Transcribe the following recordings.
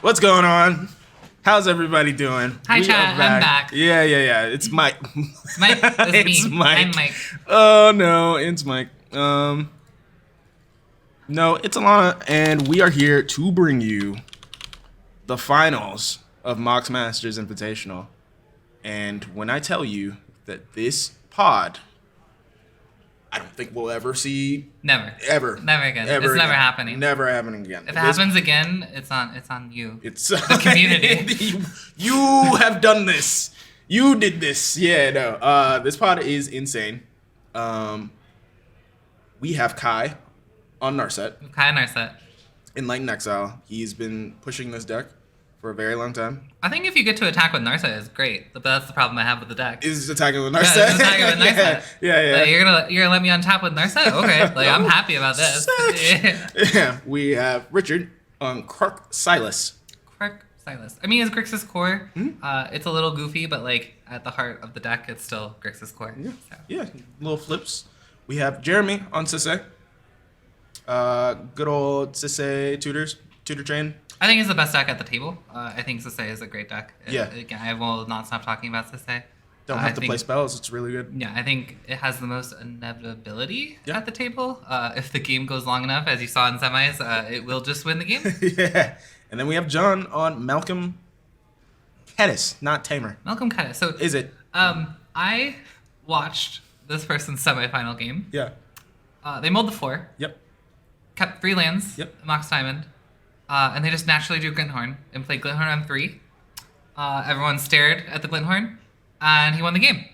What's going on? How's everybody doing? Hi, chat. I'm back. Yeah. It's Mike. It's Mike. It's me. Mike. I'm Mike. Oh no, it's Mike. No, it's Alana, and we are here to bring you the finals of Mox Masters Invitational. And when I tell you that this pod, I don't think we'll ever see. Never. Ever. Never again. Ever it's again. never happening. Never happening again. If it happens again, it's on you. It's the community. You have done this. You did this. Yeah, no. This pod is insane. We have Kai on Narset. Kai on Narset. Enlightened Exile. He's been pushing this deck for a very long time. I think if you get to attack with Narset, it's great. But that's the problem I have with the deck. Is attacking with Narset? Yeah, attacking with Narset. Yeah. Like, you're gonna let me on top with Narset? Okay. Like, I'm happy about this. Yeah. We have Richard on Kruk Silas. Kruk Silas. I mean, it's Grixis core. It's a little goofy, but like at the heart of the deck, it's still Grixis core. Yeah. So. Yeah. Little flips. We have Jeremy on cedh. Good old cedh tutor train. I think it's the best deck at the table. I think cedh is a great deck. Yeah. Again, I will not stop talking about cedh. Don't have to play spells. It's really good. Yeah, I think it has the most inevitability at the table. If the game goes long enough, as you saw in semis, it will just win the game. Yeah. And then we have John on Malcolm Kedis, not Tamer. Malcolm Kedis. So is it? I watched this person's semifinal game. Yeah. They mulled the 4. Yep. Kept 3 lands. Yep. Mox Diamond. And they just naturally drew Glinthorn and played Glinthorn on 3. Everyone stared at the Glinthorn, and he won the game.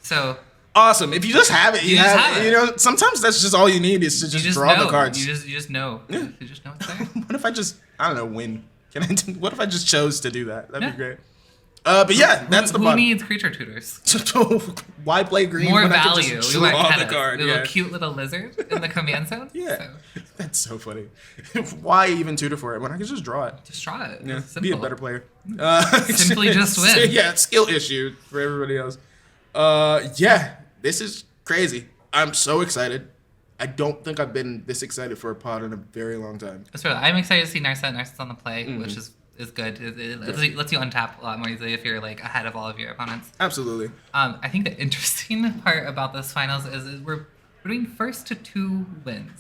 So awesome. If you just have it, you just have it. You know, sometimes that's just all you need is to just draw the cards. You just know. Yeah. You just know it's there. What if I just, I don't know, win? What if I just chose to do that? That'd be great. But yeah, that's the Who needs creature tutors? Why play green? More when value. I can just We draw want the card. little cute little lizard in the command zone. Yeah. So. That's so funny. Why even tutor for it when I can just draw it? Just draw it. Yeah. Simple. Be a better player. Simply just win. Yeah, skill issue for everybody else. Yeah, this is crazy. I'm so excited. I don't think I've been this excited for a pod in a very long time. That's right. I'm excited to see Narset. Narset's on the play, which is good. It lets you untap a lot more easily if you're like ahead of all of your opponents. Absolutely. I think the interesting part about this finals is we're doing first to 2 wins.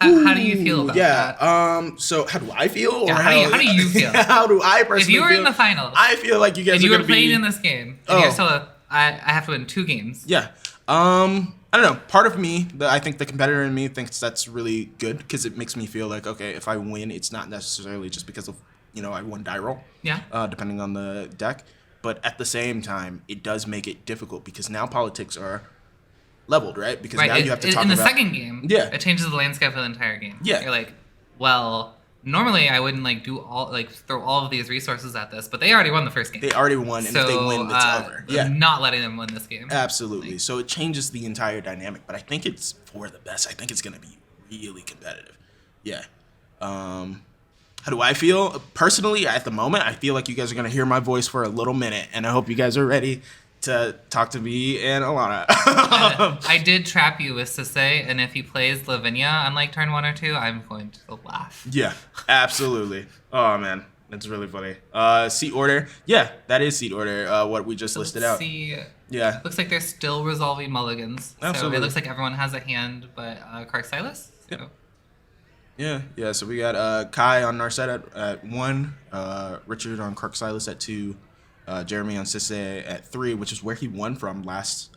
How do you feel about that? Yeah. So how do I feel? Yeah, or how do you feel? How do I personally feel? If you were in the finals, I feel like you guys and are you going were to be playing in this game, and you're still I have to win 2 games. Yeah. I don't know. Part of me, I think the competitor in me thinks that's really good because it makes me feel like, okay, if I win, it's not necessarily just because of, I won die roll. Yeah. Depending on the deck. But at the same time, it does make it difficult because now politics are leveled, right? Because now you have to talk about... In the second game, yeah, it changes the landscape of the entire game. Yeah. You're like, well, normally I wouldn't throw all of these resources at this, but they already won the first game. They already won, and if they win, it's over. Yeah. I'm not letting them win this game. Absolutely. So it changes the entire dynamic, but I think it's for the best. I think it's going to be really competitive. Yeah. How do I feel? Personally, at the moment, I feel like you guys are going to hear my voice for a little minute, and I hope you guys are ready to talk to me and Alana. I did trap you with cedh, and if he plays Lavinia on like turn 1 or 2, I'm going to laugh. Yeah, absolutely. Oh, man. That's really funny. Seat order. Yeah, that is seat order, what we just listed out. Yeah. Looks like they're still resolving mulligans. Absolutely. So it looks like everyone has a hand but Kruk Silas. So. Yep. Yeah, so we got Kai on Narset at 1, Richard on Kruk Silas at 2, Jeremy on cedh at 3, which is where he won from last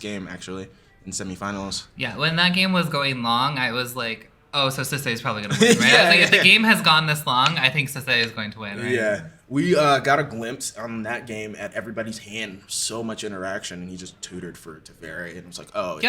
game, actually, in semifinals. Yeah, when that game was going long, I was like, oh, so cedh is probably going to win, right? If the game has gone this long, I think cedh is going to win, right? Yeah. We got a glimpse on that game at everybody's hand, so much interaction, and he just tutored for Teferi, and it was like, oh, it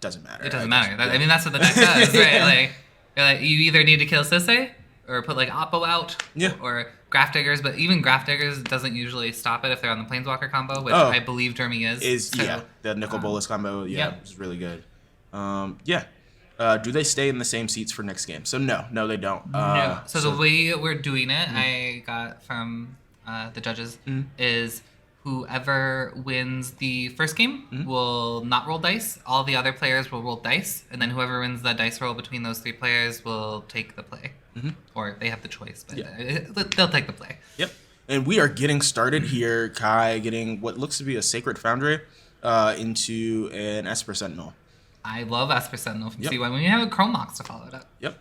doesn't matter. It doesn't matter. I mean, that's what the deck does, right? Like, you either need to kill cedh, or put like Oppo out, or Graph Diggers, but even Graph Diggers doesn't usually stop it if they're on the Planeswalker combo, which I believe Jeremy is. The Nicol Bolas combo, is really good. Do they stay in the same seats for next game? So no, they don't. No. So the way we're doing it, I got from the judges, is whoever wins the first game will not roll dice. All the other players will roll dice, and then whoever wins the dice roll between those 3 players will take the play. or they have the choice, but they'll take the play. Yep. And we are getting started here. Kai getting what looks to be a Sacred Foundry into an Esper Sentinel. I love Esper Sentinel from Yep. C1 when you have a Chromox to follow it up. Yep.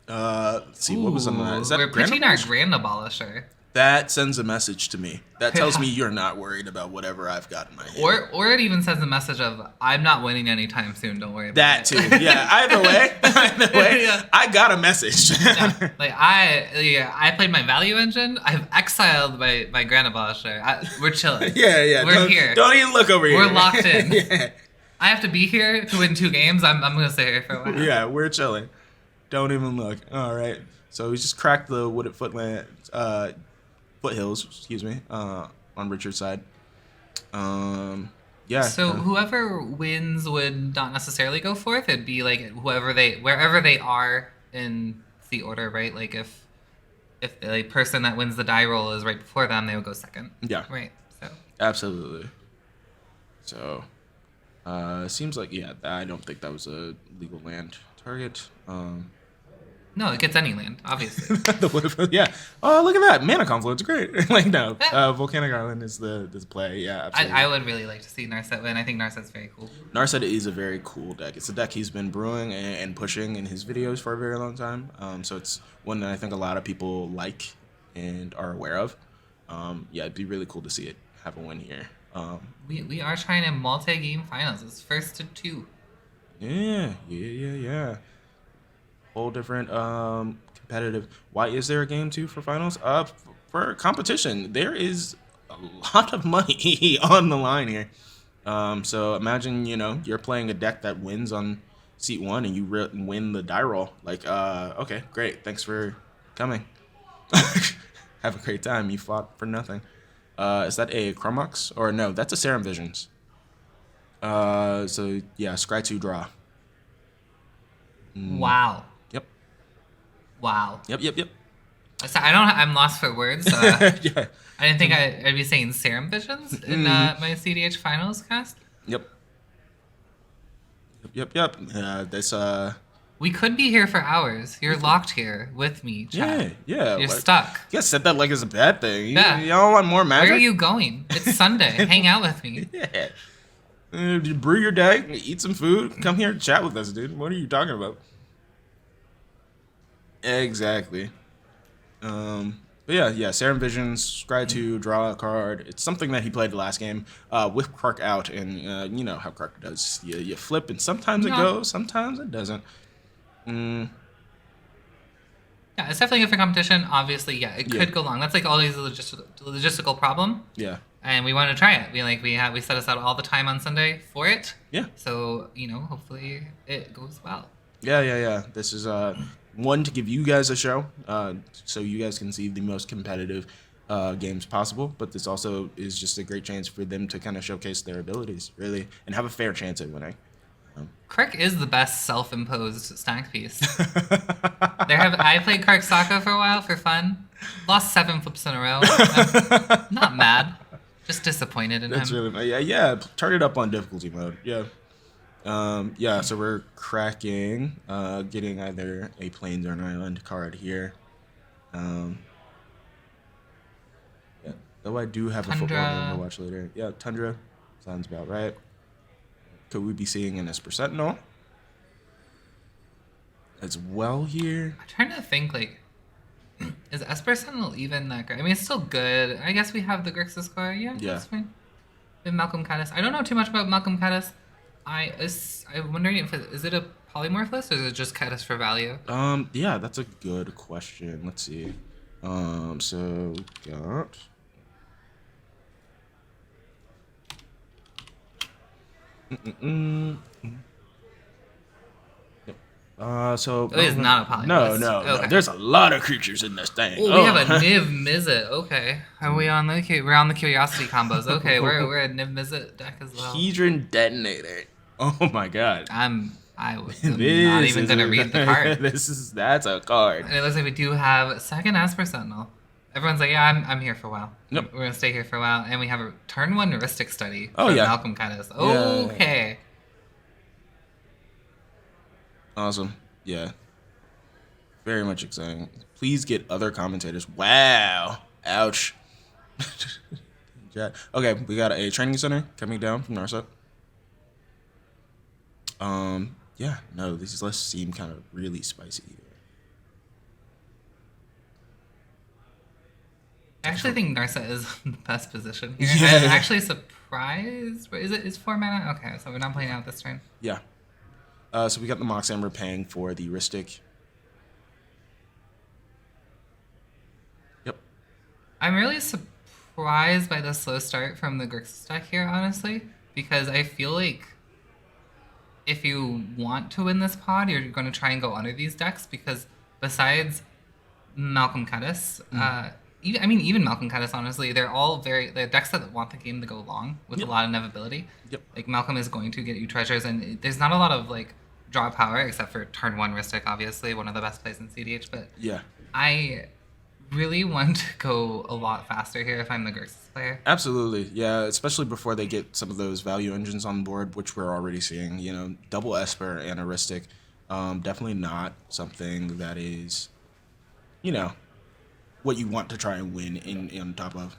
Let's see, what was on that? Is that we're pitching our Grand Grand Abolisher. That sends a message to me. That tells me you're not worried about whatever I've got in my hand. Or it even sends a message of, I'm not winning anytime soon, don't worry about That it. too. Yeah, either way, Yeah. I got a message. Yeah. Like I played my value engine. I've exiled my Grand Abolisher. We're chilling. Yeah. We're here. Don't even look over here. We're locked in. Yeah. I have to be here to win 2 games. I'm gonna stay here for a while. Yeah, we're chilling. Don't even look. All right. So we just cracked the wooded foothills, excuse me, on Richard's side. Yeah. So whoever wins would not necessarily go fourth. It'd be like wherever they are in the order, right? Like if the person that wins the die roll is right before them, they would go second. Yeah. Right. So. Absolutely. So, seems like I don't think that was a legal land target. No, it gets any land, obviously. Yeah. Oh, look at that. Mana Confluence. Great. Like, no. Volcanic Island is the play. Yeah, absolutely. I would really like to see Narset win. I think Narset's very cool. Narset is a very cool deck. It's a deck he's been brewing and pushing in his videos for a very long time. So it's one that I think a lot of people like and are aware of. Yeah, it'd be really cool to see it have a win here. We are trying to multi-game finals. It's first to 2. Yeah. Whole different competitive. Why is there a game 2 for finals? For competition, there is a lot of money on the line here. So imagine you're playing a deck that wins on seat 1 and you win the die roll. Like, okay, great, thanks for coming. Have a great time. You fought for nothing. Is that a Chromox or no? That's a Serum Visions. So yeah, scry 2 draw. Wow. Yep. Wow. Yep. So I'm lost for words. Yeah. I didn't think I'd be saying Serum Visions in my CDH finals cast. Yep. This We could be here for hours. You're locked here with me, Chad. Yeah. You're stuck. You guys said that like it's a bad thing. Yeah. You don't want more magic? Where are you going? It's Sunday. Hang out with me. Yeah. Brew your deck, eat some food, come here and chat with us, dude. What are you talking about? Exactly. But yeah, Serum Visions, scry 2, draw a card. It's something that he played the last game, with Kark out, and you know how Kark does. You flip, and sometimes it goes, sometimes it doesn't. Yeah, it's definitely good for competition. Obviously, it could go long. That's like always a logistical problem. Yeah. And we want to try it. We set aside all the time on Sunday for it. Yeah. So hopefully it goes well. Yeah. This is one to give you guys a show, so you guys can see the most competitive games possible. But this also is just a great chance for them to kind of showcase their abilities, really, and have a fair chance at winning. Kark is the best self-imposed stack piece. I played Kark Saka for a while for fun. Lost 7 flips in a row. I'm not mad. Just disappointed in That's him. really yeah. Turn it up on difficulty mode. Yeah. So we're cracking, getting either a Plains or an Island card here. Yeah. Though I do have a football game to watch later. Yeah, Tundra sounds about right. Could we be seeing an Esper Sentinel as well here? I'm trying to think, is Esper Sentinel even that great? I mean, it's still good. I guess we have the Grixis score. Yeah, that's fine. We have Malcolm Caddis. I don't know too much about Malcolm Caddis. I'm wondering is it a polymorph list or is it just Caddis for value? Yeah, that's a good question. Let's see. So we got. So it is not a polymorph. No. Okay. There's a lot of creatures in this thing. Oh, we have a Niv-Mizzet. Okay, are we on we're on the curiosity combos. Okay, we're a Niv-Mizzet deck as well. Hedron Detonator. Oh my god. I was not even gonna read the card. That's a card. And it looks like we do have second Esper Sentinel. Everyone's like, yeah, I'm here for a while. Yep. We're gonna stay here for a while, and we have a turn 1 heuristic study. Oh from yeah. Malcolm Caddis. Okay. Awesome. Yeah. Very much exciting. Please get other commentators. Wow. Ouch. Okay, we got a training center coming down from Narset. Yeah, no, these lists seem kind of really spicy. I actually think Narset is the best position here. Yeah. I'm actually surprised. Is 4 mana? Okay, so we're not playing out this turn. Yeah. So we got the Mox Ember paying for the Ristic. Yep. I'm really surprised by the slow start from the Grixis deck here, honestly, because I feel like if you want to win this pod, you're going to try and go under these decks because besides Malcolm Cuttis, even Malcolm Cuttis, honestly, they're decks that want the game to go long with a lot of inevitability. Yep. Like Malcolm is going to get you treasures, and there's not a lot of like draw power except for turn 1 Ristic, obviously one of the best plays in cedh. But yeah, I really want to go a lot faster here if I'm the Grixis player. Absolutely, yeah, especially before they get some of those value engines on board, which we're already seeing. You know, double Esper and a Ristic, definitely not something that is, you know, what you want to try and win in top of.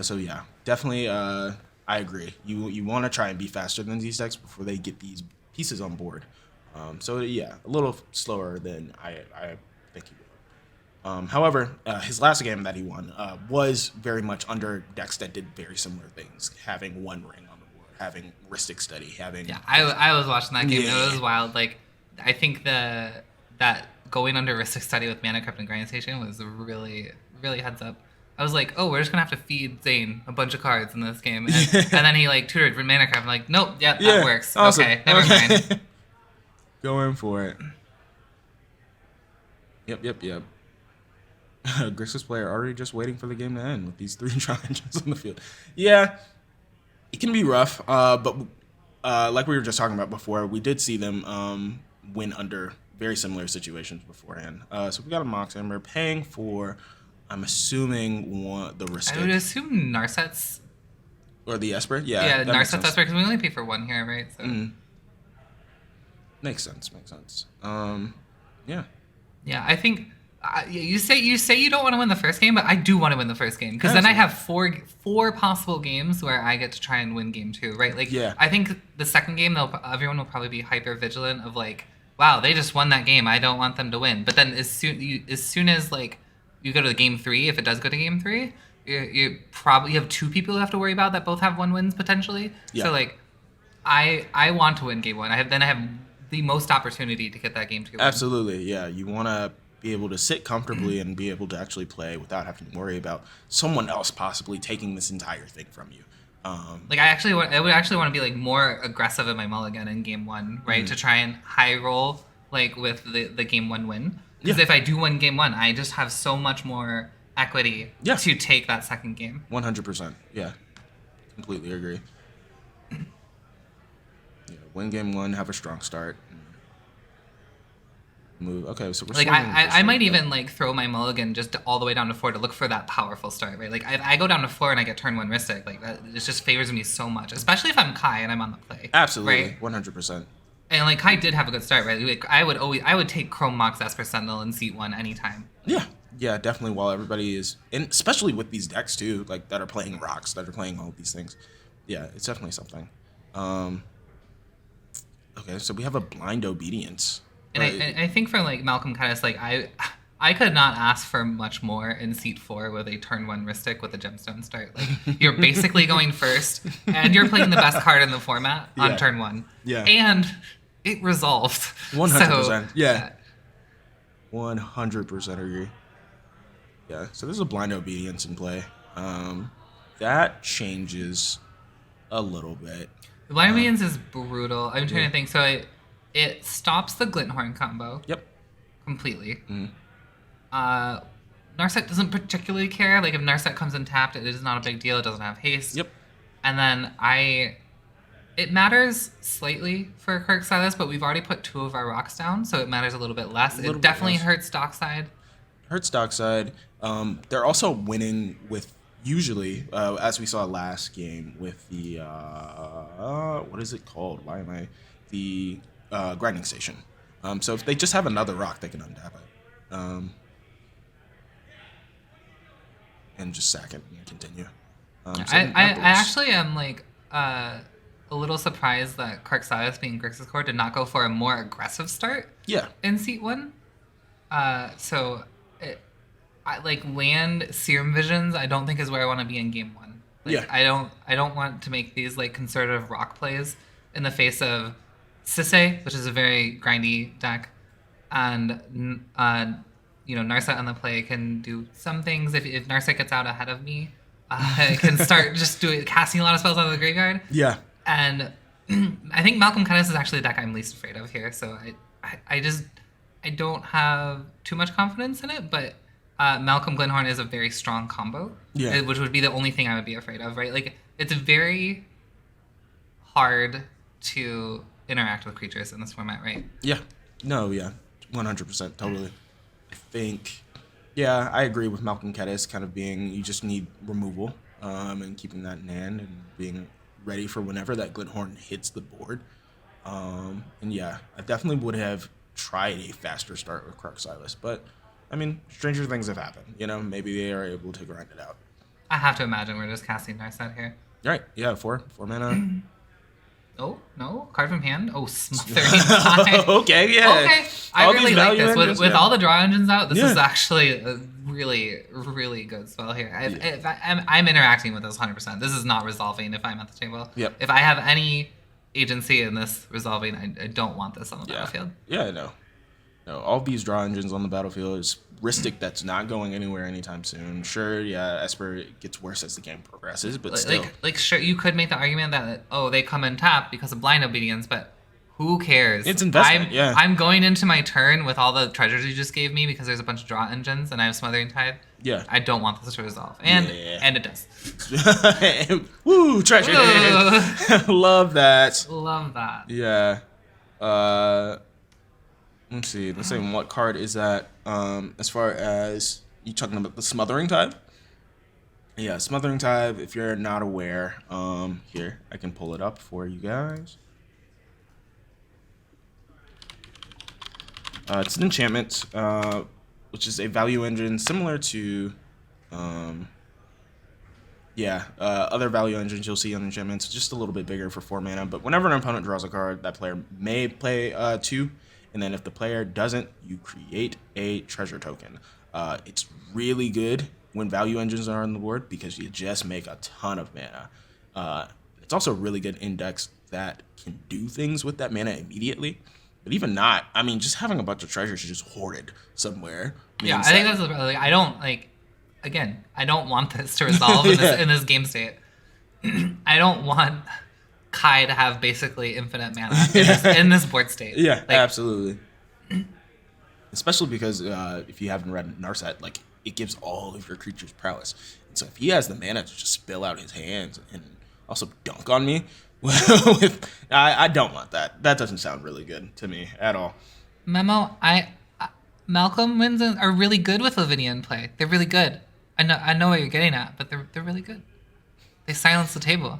So yeah, definitely, I agree. You want to try and be faster than these decks before they get these pieces on board. So yeah, a little slower than I think he will. However, his last game that he won was very much under decks that did very similar things, having one ring on the board, having Ristic Study, having... Yeah, I was watching that game. Yeah. It was wild. Like, I think that going under Ristic Study with Mana Crypt and Grinding Station was really, really heads up. I was like, oh, we're just going to have to feed Zane a bunch of cards in this game. And then he, like, tutored for Mana Crypt. I'm like, nope, that works. Awesome. Okay, never mind. Going for it. Yep. Grixis player already just waiting for the game to end with these 3 challenges on the field. Yeah, it can be rough, but like we were just talking about before, we did see them win under very similar situations beforehand. So we got a Mox Ember paying for, I'm assuming, the Ristic. I would assume Narset's... Or the Esper? Yeah. Yeah, Narset's Esper, because we only pay for 1 here, right? So. Makes sense. Yeah. Yeah, I think... you say you don't want to win the first game, but I do want to win the first game because then I have four possible games where I get to try and win game 2, right? Like, yeah. I think the second game, everyone will probably be hyper vigilant of like, wow, they just won that game. I don't want them to win. But then as soon as like you go to game 3, if it does go to game 3, you probably have 2 people you have to worry about that both have 1 wins potentially. Yeah. So like, I want to win game 1. I have the most opportunity to get that game 2 win. Absolutely, yeah. You want to be able to sit comfortably and be able to actually play without having to worry about someone else possibly taking this entire thing from you. Like I would actually want to be like more aggressive in my mulligan in game 1, right? To try and high roll like with the game 1 win. Because if I do win game 1, I just have so much more equity to take that second game. 100%. Yeah, completely agree. Yeah, win game 1, have a strong start. Move. Okay, so we're like I might even like throw my mulligan just all the way down to 4 to look for that powerful start, right? Like if I go down to 4 and I get turn 1 Ristic, like that, it just favors me so much, especially if I'm Kai and I'm on the play. Absolutely, right? 100%. And like Kai did have a good start, right? Like, I would take Chrome Mox Esper Sentinel in seat 1 anytime. Yeah, definitely. While everybody is, and especially with these decks too, like that are playing rocks, that are playing all of these things. Yeah, it's definitely something. Okay, so we have a Blind Obedience. And I think for like Malcolm Cuttis, like I could not ask for much more in seat 4 with a turn 1 Ristic with a gemstone start. Like you're basically going first, and you're playing the best card in the format on turn 1. Yeah, and it resolved. 100%. Yeah, 100% agree. Yeah, so there's a Blind Obedience in play. That changes a little bit. The Blind Obedience is brutal. I'm trying to think. So it stops the Glinthorn combo. Yep. Completely. Narset doesn't particularly care. Like if Narset comes in tapped, it is not a big deal. It doesn't have haste. Yep. And then it matters slightly for Kirk Silas, but we've already put 2 of our rocks down, so it matters a little bit less. It definitely hurts Dockside. Hurts Dockside. They're also winning with usually, as we saw last game with the what is it called? Why am I the grinding station. So if they just have another rock, they can untap it. And just sack it and continue. I actually am like a little surprised that Krark-Silas being Grixis core did not go for a more aggressive start. Yeah. In seat 1. I like land Serum Visions. I don't think is where I want to be in game 1. Like, yeah. I don't want to make these like conservative rock plays in the face of cedh, which is a very grindy deck, and Narset on the play can do some things. If Narset gets out ahead of me, I can start just casting a lot of spells out of the graveyard. Yeah. And I think Malcolm Kenneth is actually the deck I'm least afraid of here. So I don't have too much confidence in it, but Malcolm Glenhorn is a very strong combo, which would be the only thing I would be afraid of, right? Like, it's very hard to interact with creatures in this format, right? Yeah. No, yeah. 100%. Totally. I think, yeah, I agree with Malcolm Kedis kind of being, you just need removal and keeping that in hand and being ready for whenever that Glenhorn hits the board. And yeah, I definitely would have tried a faster start with Krark-Silas, but I mean, stranger things have happened. Maybe they are able to grind it out. I have to imagine we're just casting Narset here. Right. Yeah, 4 mana. Oh, no. Card from hand? Oh, Smothering Tithe. Okay, yeah. Okay. I really like this. With all the draw engines out, this is actually a really, really good spell here. I'm interacting with this 100%. This is not resolving if I'm at the table. Yep. If I have any agency in this resolving, I don't want this on the battlefield. Yeah, no. No, all these draw engines on the battlefield is Ristic that's not going anywhere anytime soon. Sure, yeah, Esper gets worse as the game progresses, but still. Sure, you could make the argument that, they come in tap because of blind obedience, but who cares? It's investment, I'm going into my turn with all the treasures you just gave me because there's a bunch of draw engines and I have Smothering Tithe. Yeah. I don't want this to resolve. And it does. Woo, treasure! Love that. Love that. Yeah. Let's see. Let's say what card is that? As far as you talking about the Smothering Tithe? Yeah, Smothering Tithe. If you're not aware, here I can pull it up for you guys. It's an enchantment, which is a value engine similar to, other value engines you'll see on enchantments. Just a little bit bigger for 4 mana. But whenever an opponent draws a card, that player may play 2. And then if the player doesn't, you create a treasure token. It's really good when value engines are on the board because you just make a ton of mana. It's also really good in decks that can do things with that mana immediately. But even not, I mean, just having a bunch of treasures just hoarded somewhere. Yeah, I think that's like, I don't want this to resolve in this game state. I don't want Kai to have basically infinite mana in this board state. Yeah, absolutely. Especially because if you haven't read Narset, like, it gives all of your creatures prowess. And so if he has the mana to just spill out his hands and also dunk on me, I don't want that. That doesn't sound really good to me at all. Memo, Malcolm wins are really good with Lavinia in play. They're really good. I know what you're getting at, but they're really good. They silence the table.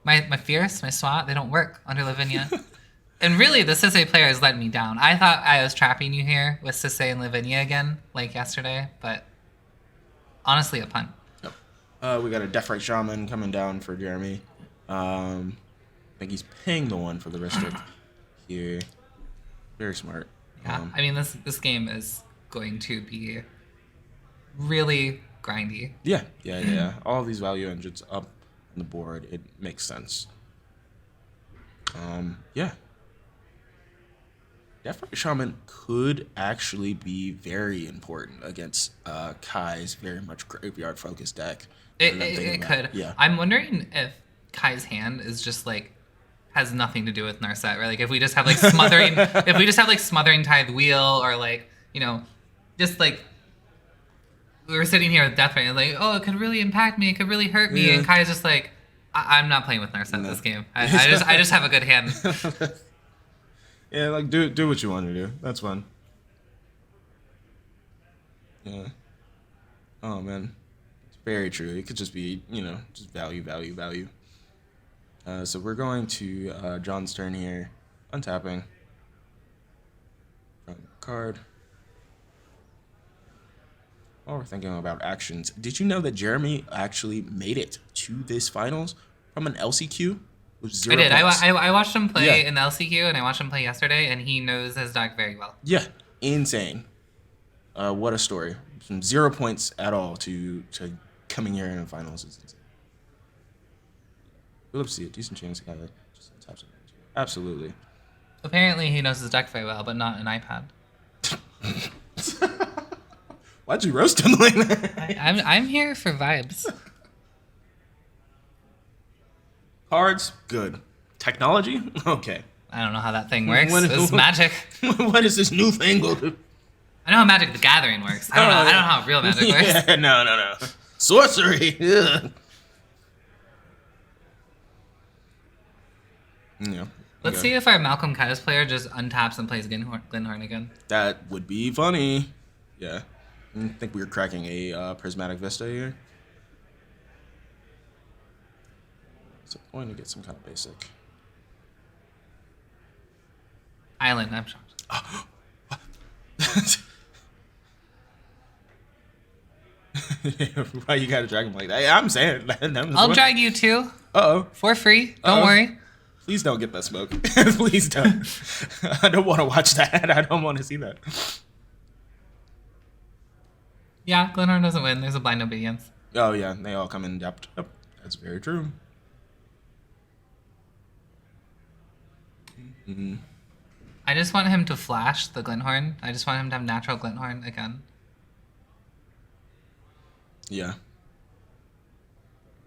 My Fierce, my SWAT, they don't work under Lavinia. And really, the cedh player has let me down. I thought I was trapping you here with cedh and Lavinia again, like yesterday, but honestly, a punt. Yep. We got a Deathrite Shaman coming down for Jeremy. I think he's paying the 1 for the restrict here. Very smart. Yeah, I mean, this game is going to be really grindy. Yeah. All of these value engines up on the board, it makes sense. Deathrite Shaman could actually be very important against Kai's very much graveyard-focused deck. It could. Yeah. I'm wondering if Kai's hand is just like has nothing to do with Narset, right? Like if we just have like smothering Tithe Wheel, or like, just like we were sitting here with Deathrite and like, oh, it could really impact me, it could really hurt me, and Kai's just like, I'm not playing with Narset this game. I just have a good hand. Yeah, like do what you want to do. That's fun. Yeah. Oh man, it's very true. It could just be just value. So we're going to John's turn here, untapping. card. While we're thinking about actions, did you know that Jeremy actually made it to this finals from an LCQ with 0 I did. points? I watched him play in the LCQ, and I watched him play yesterday, and he knows his deck very well. Yeah, insane. What a story. From 0 points at all to coming here in the finals is insane. We'll have to see a decent chance to kind of just tap some. Absolutely. Apparently, he knows his deck very well, but not an iPad. Why'd you roast him like that? I'm here for vibes. Cards, good. Technology, okay. I don't know how that thing works. It's magic. What is this new thing? I know how Magic the Gathering works. I don't know how real magic works. Yeah, no. Sorcery. Ugh. Yeah. Let's see if our Malcolm Kai's player just untaps and plays Glenhorn again. That would be funny. Yeah. I think we were cracking a Prismatic Vista here. So I'm going to get some kind of basic. Island, I'm shocked. Why you gotta drag him like that? Yeah, I'm saying that. I'll drag you too. Uh-oh. For free. Don't worry. Please don't get that smoke. Please don't. I don't want to watch that. I don't want to see that. Yeah, Glenhorn doesn't win. There's a blind obedience. Oh, yeah. They all come in depth. Yep. That's very true. Mm-hmm. I just want him to flash the Glenhorn. I just want him to have natural Glenhorn again. Yeah.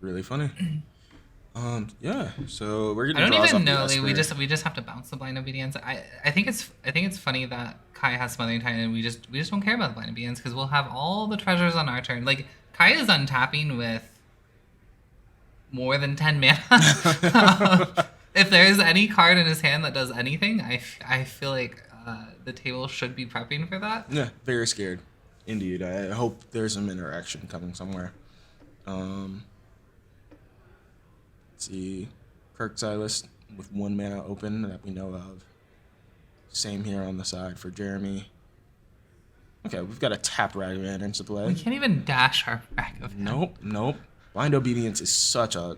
Really funny. Yeah. So we're gonna. I don't even know. Like, we just have to bounce the blind obedience. I think it's funny that Kai has Smothering Tithe and we just don't care about the blind obedience because we'll have all the treasures on our turn. Like Kai is untapping with more than 10 mana. If there's any card in his hand that does anything, I feel like the table should be prepping for that. Yeah, very scared. Indeed. I hope there's some interaction coming somewhere. Let's see. Kirk Xylist with 1 mana open that we know of. Same here on the side for Jeremy. Okay, we've got a tapped Ragavan into play. We can't even dash our Ragavan. Nope. Blind Obedience is such a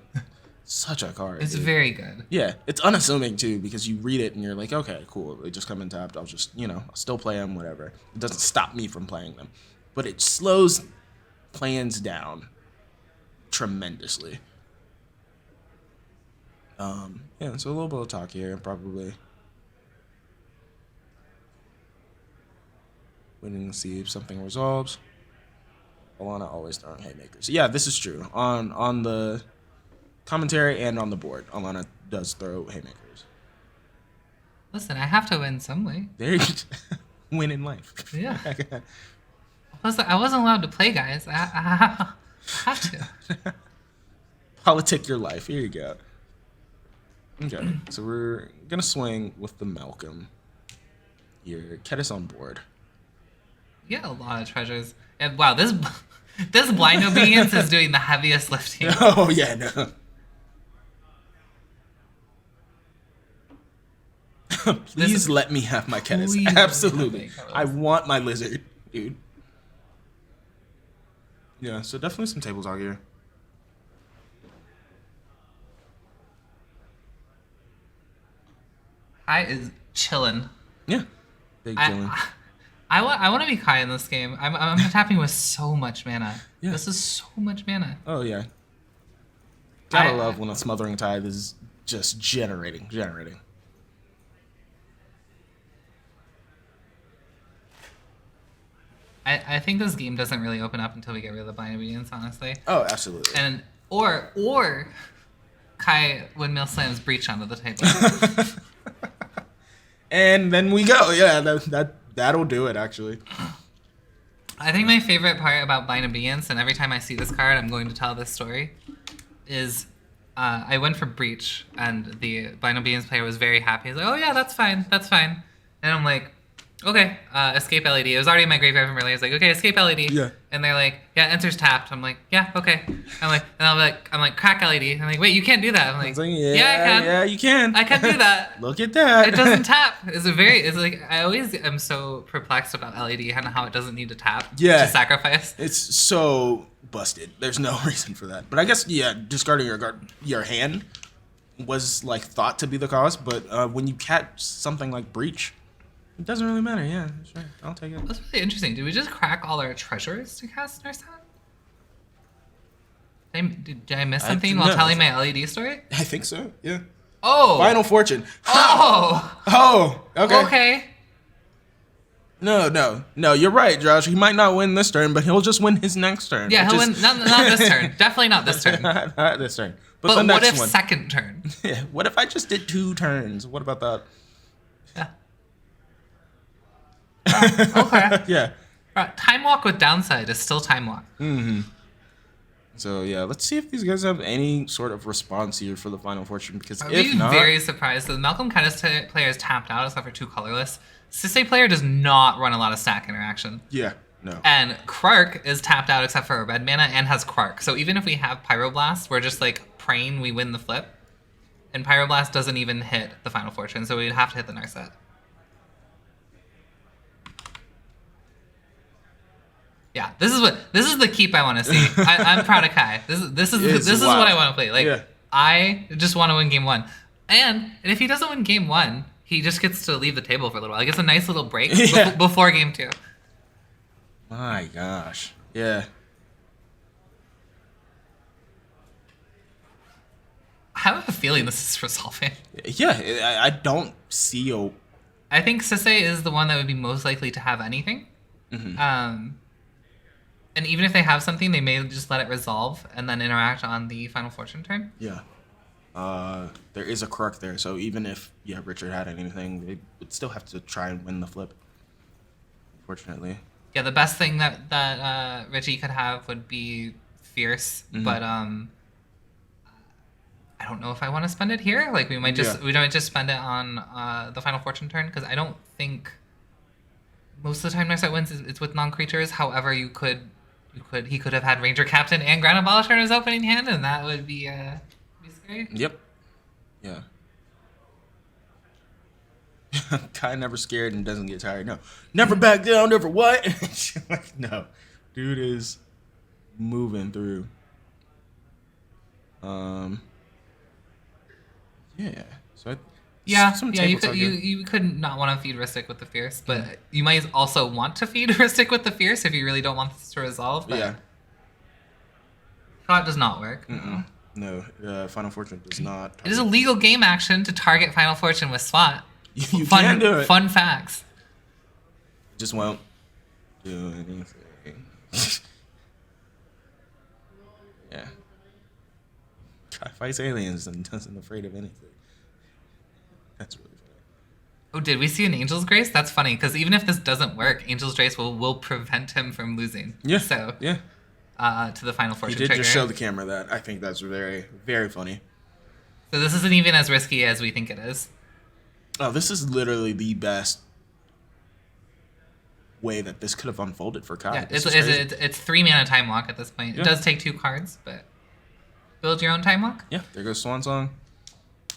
card. It's very good. Yeah, it's unassuming too because you read it and you're like, okay, cool. They just come in tapped. I'll just, I'll still play them, whatever. It doesn't stop me from playing them, but it slows plans down tremendously. Yeah, so a little bit of talk here, probably. Waiting to see if something resolves. Alana always throwing haymakers. Yeah, this is true. On the commentary and on the board, Alana does throw haymakers. Listen, I have to win some way. There you win in life. Yeah. I wasn't allowed to play, guys. I have to. Politic your life. Here you go. Okay, so we're gonna swing with the Malcolm here. Get us on board. Yeah, a lot of treasures. And wow, this blind obedience is doing the heaviest lifting. Oh yeah, no. Please let me have my Ketis. Absolutely. I want my lizard, dude. Yeah, so definitely some tables out here. Kai is chilling. Yeah. Big chilling. I want to be Kai in this game. I'm tapping with so much mana. Yeah. This is so much mana. Oh, yeah. Gotta love when a Smothering Tithe is just generating. I think this game doesn't really open up until we get rid of the blind obedience, honestly. Oh, absolutely. And or Kai windmill slams breach onto the table. And then we go. Yeah, that'll do it, actually. I think my favorite part about blind obedience, and every time I see this card, I'm going to tell this story, is I went for breach, and the blind obedience player was very happy. He's like, "Oh yeah, that's fine." And I'm like, Okay, escape LED. It was already in my graveyard from earlier. It's like, okay, escape LED. Yeah. And they're like, yeah, enters tapped. I'm like, yeah, okay. I'm like, crack LED. I'm like, wait, you can't do that. I'm like, yeah, I can. Yeah, you can. I can do that. Look at that. It doesn't tap. It's like, I always am so perplexed about LED and how it doesn't need to tap to sacrifice. It's so busted. There's no reason for that. But I guess, discarding your hand was like thought to be the cause. But when you catch something like Breach, it doesn't really matter. Yeah, sure. I'll take it. That's really interesting. Did we just crack all our treasures to cast Narset? Did I miss something while telling my LED story? I think so, yeah. Oh! Final Fortune. Oh! Oh, okay. Okay. No, you're right, Josh. He might not win this turn, but he'll just win his next turn. Yeah, he'll win. Not this turn. Definitely not this turn. Not this turn. But the next what if one. second turn? Yeah, what if I just did 2 turns? What about that? Yeah. Okay. Yeah. Time Walk with Downside is still Time Walk. Mm-hmm. So, yeah, let's see if these guys have any sort of response here for the Final Fortune, because if not... I'd be very surprised. The Malcolm Pettis player is tapped out except for 2 colorless. cedh player does not run a lot of stack interaction. Yeah, no. And Krark is tapped out except for a red mana and has Krark. So even if we have Pyroblast, we're just like praying we win the flip. And Pyroblast doesn't even hit the Final Fortune, so we'd have to hit the Narset. Yeah, this is the keep I want to see. I'm proud of Kai. This is what I want to play. Like I just want to win game 1, and if he doesn't win game 1, he just gets to leave the table for a little while. Like it's a nice little break before game 2. My gosh, yeah. I have a feeling this is resolving. Yeah, I don't see a. I think cedh is the one that would be most likely to have anything. Mm-hmm. And even if they have something, they may just let it resolve and then interact on the Final Fortune turn. Yeah. There is a Krark there, so even if Richard had anything, they would still have to try and win the flip. Unfortunately. Yeah, the best thing that Richie could have would be Fierce, but I don't know if I want to spend it here. Like we might just spend it on the Final Fortune turn, because I don't think most of the time Narset wins it's with non-creatures. However, he could have had Ranger Captain and Grand Abolisher in his opening hand, and that would be scary. Yep. Yeah. Kai never scared and doesn't get tired. No. Never back down, never what? Like, no. Dude is moving through. Yeah. So you could not want to feed Ristic with the Fierce, but you might also want to feed Ristic with the Fierce if you really don't want this to resolve. But yeah. Thought does not work. No, Final Fortune does not. It is a legal game action to target Final Fortune with SWAT. You can do it. Fun facts. Just won't do anything. Yeah. Guy fights aliens and doesn't afraid of anything. That's really funny. Oh, did we see an Angel's Grace? That's funny, because even if this doesn't work, Angel's Grace will prevent him from losing. Yeah. So yeah. To the Final Fortune. He did trigger. just show the camera that. I think that's very, very funny. So this isn't even as risky as we think it is. Oh, this is literally the best way that this could have unfolded for Kai. Yeah, it's 3 mana Time Walk at this point. Yeah. It does take 2 cards, but build your own Time Walk. Yeah, there goes Swan Song.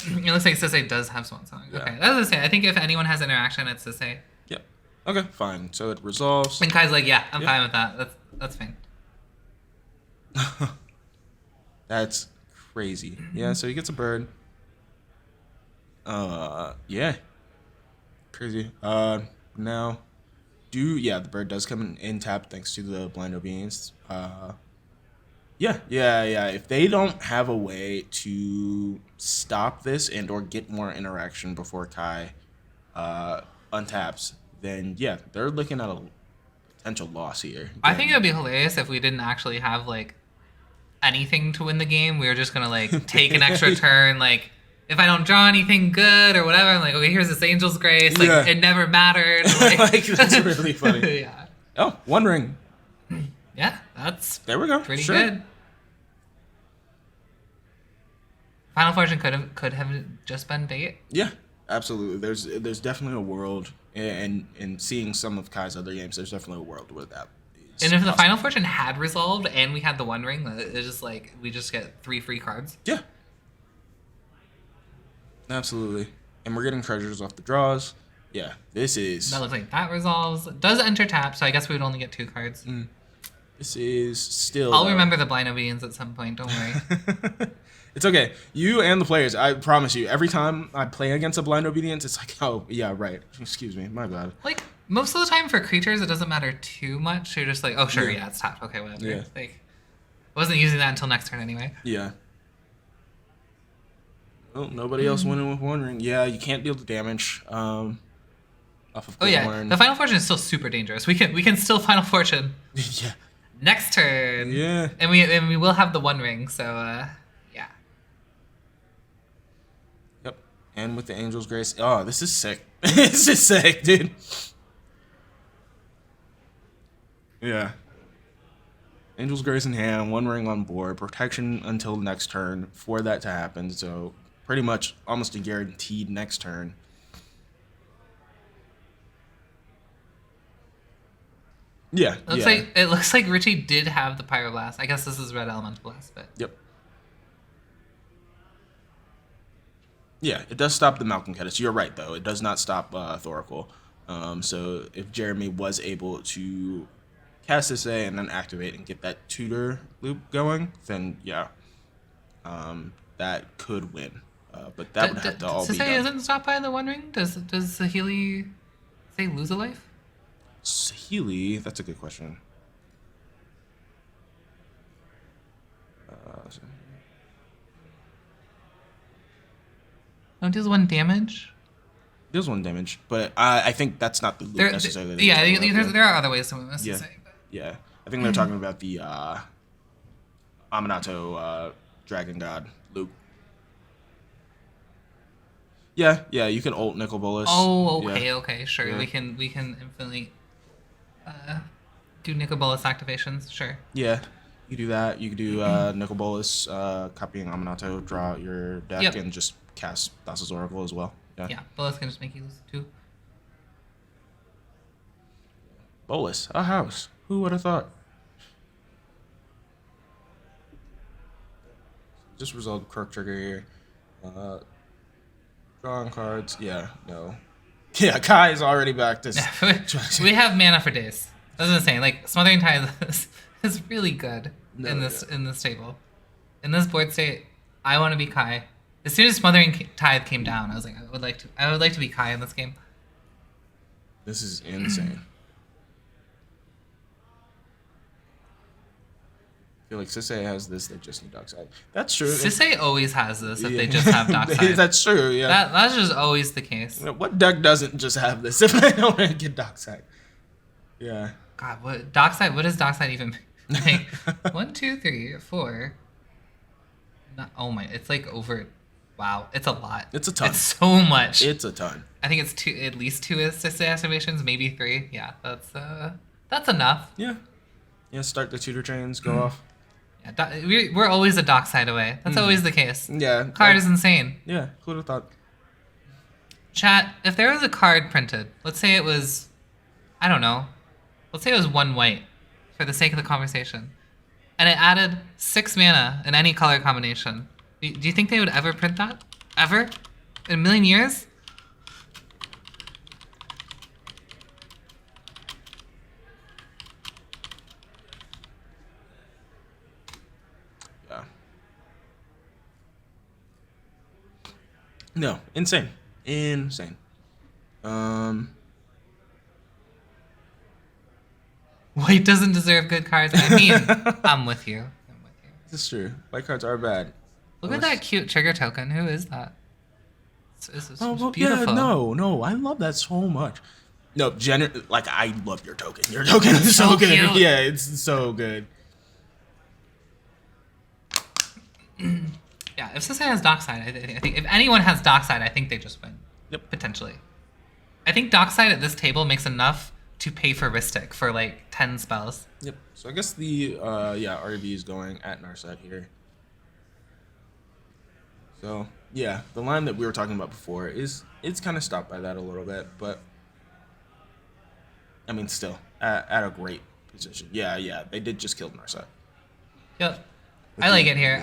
It looks like cedh does have Swan Song. Yeah. Okay, that's the same. I think if anyone has interaction, it's cedh. Yep. Okay, fine. So it resolves. And Kai's like, yeah, I'm fine with that. That's fine. That's crazy. Yeah, so he gets a bird. Yeah. Crazy. Now, the bird does come in tap thanks to the Blind Obedience. Yeah. If they don't have a way to stop this and or get more interaction before Kai untaps, then yeah, they're looking at a potential loss here. I think it would be hilarious if we didn't actually have like anything to win the game. We were just gonna like take an extra turn, like if I don't draw anything good or whatever, I'm like, okay, here's this Angel's Grace. Like it never mattered. Like, that's really funny. Yeah. Oh, One Ring. Yeah, that's there we go. Pretty good. Final Fortune could have just been bait. Yeah, absolutely. There's definitely a world and seeing some of Kai's other games, there's definitely a world where that is And if the possible. Final Fortune had resolved and we had the One Ring, it's just like we just get 3 free cards. Yeah. Absolutely. And we're getting treasures off the draws. Yeah, this is... That looks like that resolves. Does enter tap, so I guess we would only get 2 cards. This is still... I'll remember the Blind Obedience at some point, don't worry. It's okay. You and the players, I promise you, every time I play against a Blind Obedience, it's like, oh, yeah, right. Excuse me, my bad. Like, most of the time for creatures, it doesn't matter too much. You're just like, oh, sure, yeah it's tapped. Okay, whatever. Yeah. Like, wasn't using that until next turn anyway. Yeah. Well, nobody else went in with One Ring. Yeah, you can't deal the damage off of Oh, yeah. Horn. The Final Fortune is still super dangerous. We can still Final Fortune Yeah. next turn. Yeah. And we will have the One Ring, so, yeah. Yep. And with the Angel's Grace. Oh, this is sick. This is sick, dude. Yeah. Angel's Grace in hand, One Ring on board, protection until next turn for that to happen. So pretty much almost a guaranteed next turn. Yeah. It looks like Richie did have the Pyroblast. I guess this is Red Elemental Blast, but Yep. Yeah, it does stop the Malcolm Kedis. You're right, though. It does not stop Thoracle. So if Jeremy was able to cast this A and then activate and get that tutor loop going, then yeah, that could win. But that would have to all be done. Isn't stopped by the One Ring? Does Sahili say lose a life? Sahili, that's a good question. No, it deals 1 damage. Deals 1 damage, but I think that's not the loop necessarily. There are other ways to win this. Yeah. To say, but. Yeah, I think they're talking about the Aminato Dragon God loop. Yeah, you can ult Nicol Bolas. Oh, okay, sure. Yeah. We can infinitely do Nicol Bolas activations. Sure. Yeah, you can do that. You can do Nicol Bolas, copying Aminato, draw out your deck, and just cast Thassa's Oracle as well. Yeah, Bolas can just make you lose 2. Bolas, a house. Who would have thought? Just resolve Quirk Trigger here. Drawing cards. Yeah, no. Yeah, Kai is already back to... We have mana for days. I was gonna say, like, Smothering Tithe is really good in this table. In this board state, I want to be Kai. As soon as Smothering Tithe came down, I was like, I would like to be Kai in this game. This is insane. I feel like cedh has this, they just need Dockside. That's true. cedh always has this if they just have Dockside. That's true, yeah. That's just always the case. What deck doesn't just have this if they don't get Dockside? Yeah. God, what does Dockside even mean? Like, 1, 2, 3, 4. Oh my, it's like over. Wow, it's a lot. It's a ton. It's so much. It's a ton. I think it's at least 2 cedh activations, maybe 3. Yeah, that's enough. Yeah. Yeah, start the tutor chains, go off. Yeah, we're always a Dockside away. That's always the case. Yeah. Card is insane. Yeah, who would have thought? Chat, if there was a card printed, let's say it was, I don't know, let's say it was 1 white, for the sake of the conversation, and it added 6 mana in any color combination, do you think they would ever print that? Ever? In a million years? Yeah. No, insane. White doesn't deserve good cards. I mean, I'm with you. This is true. White cards are bad. Look at that cute trigger token. Who is that? It's Well, beautiful. yeah, no, I love that so much. No, like, I love your token. Your token is so good. cute. Yeah, it's so good. Yeah, if cedh has Dockside, I think if anyone has Dockside, I think they just win. Yep. Potentially. I think Dockside at this table makes enough to pay for Ristic for like 10 spells. Yep. So I guess the RV is going at Narset here. So yeah, the line that we were talking about before it's kind of stopped by that a little bit, but I mean, still at a great position. Yeah, they did just kill Narset. Yep. I like it here.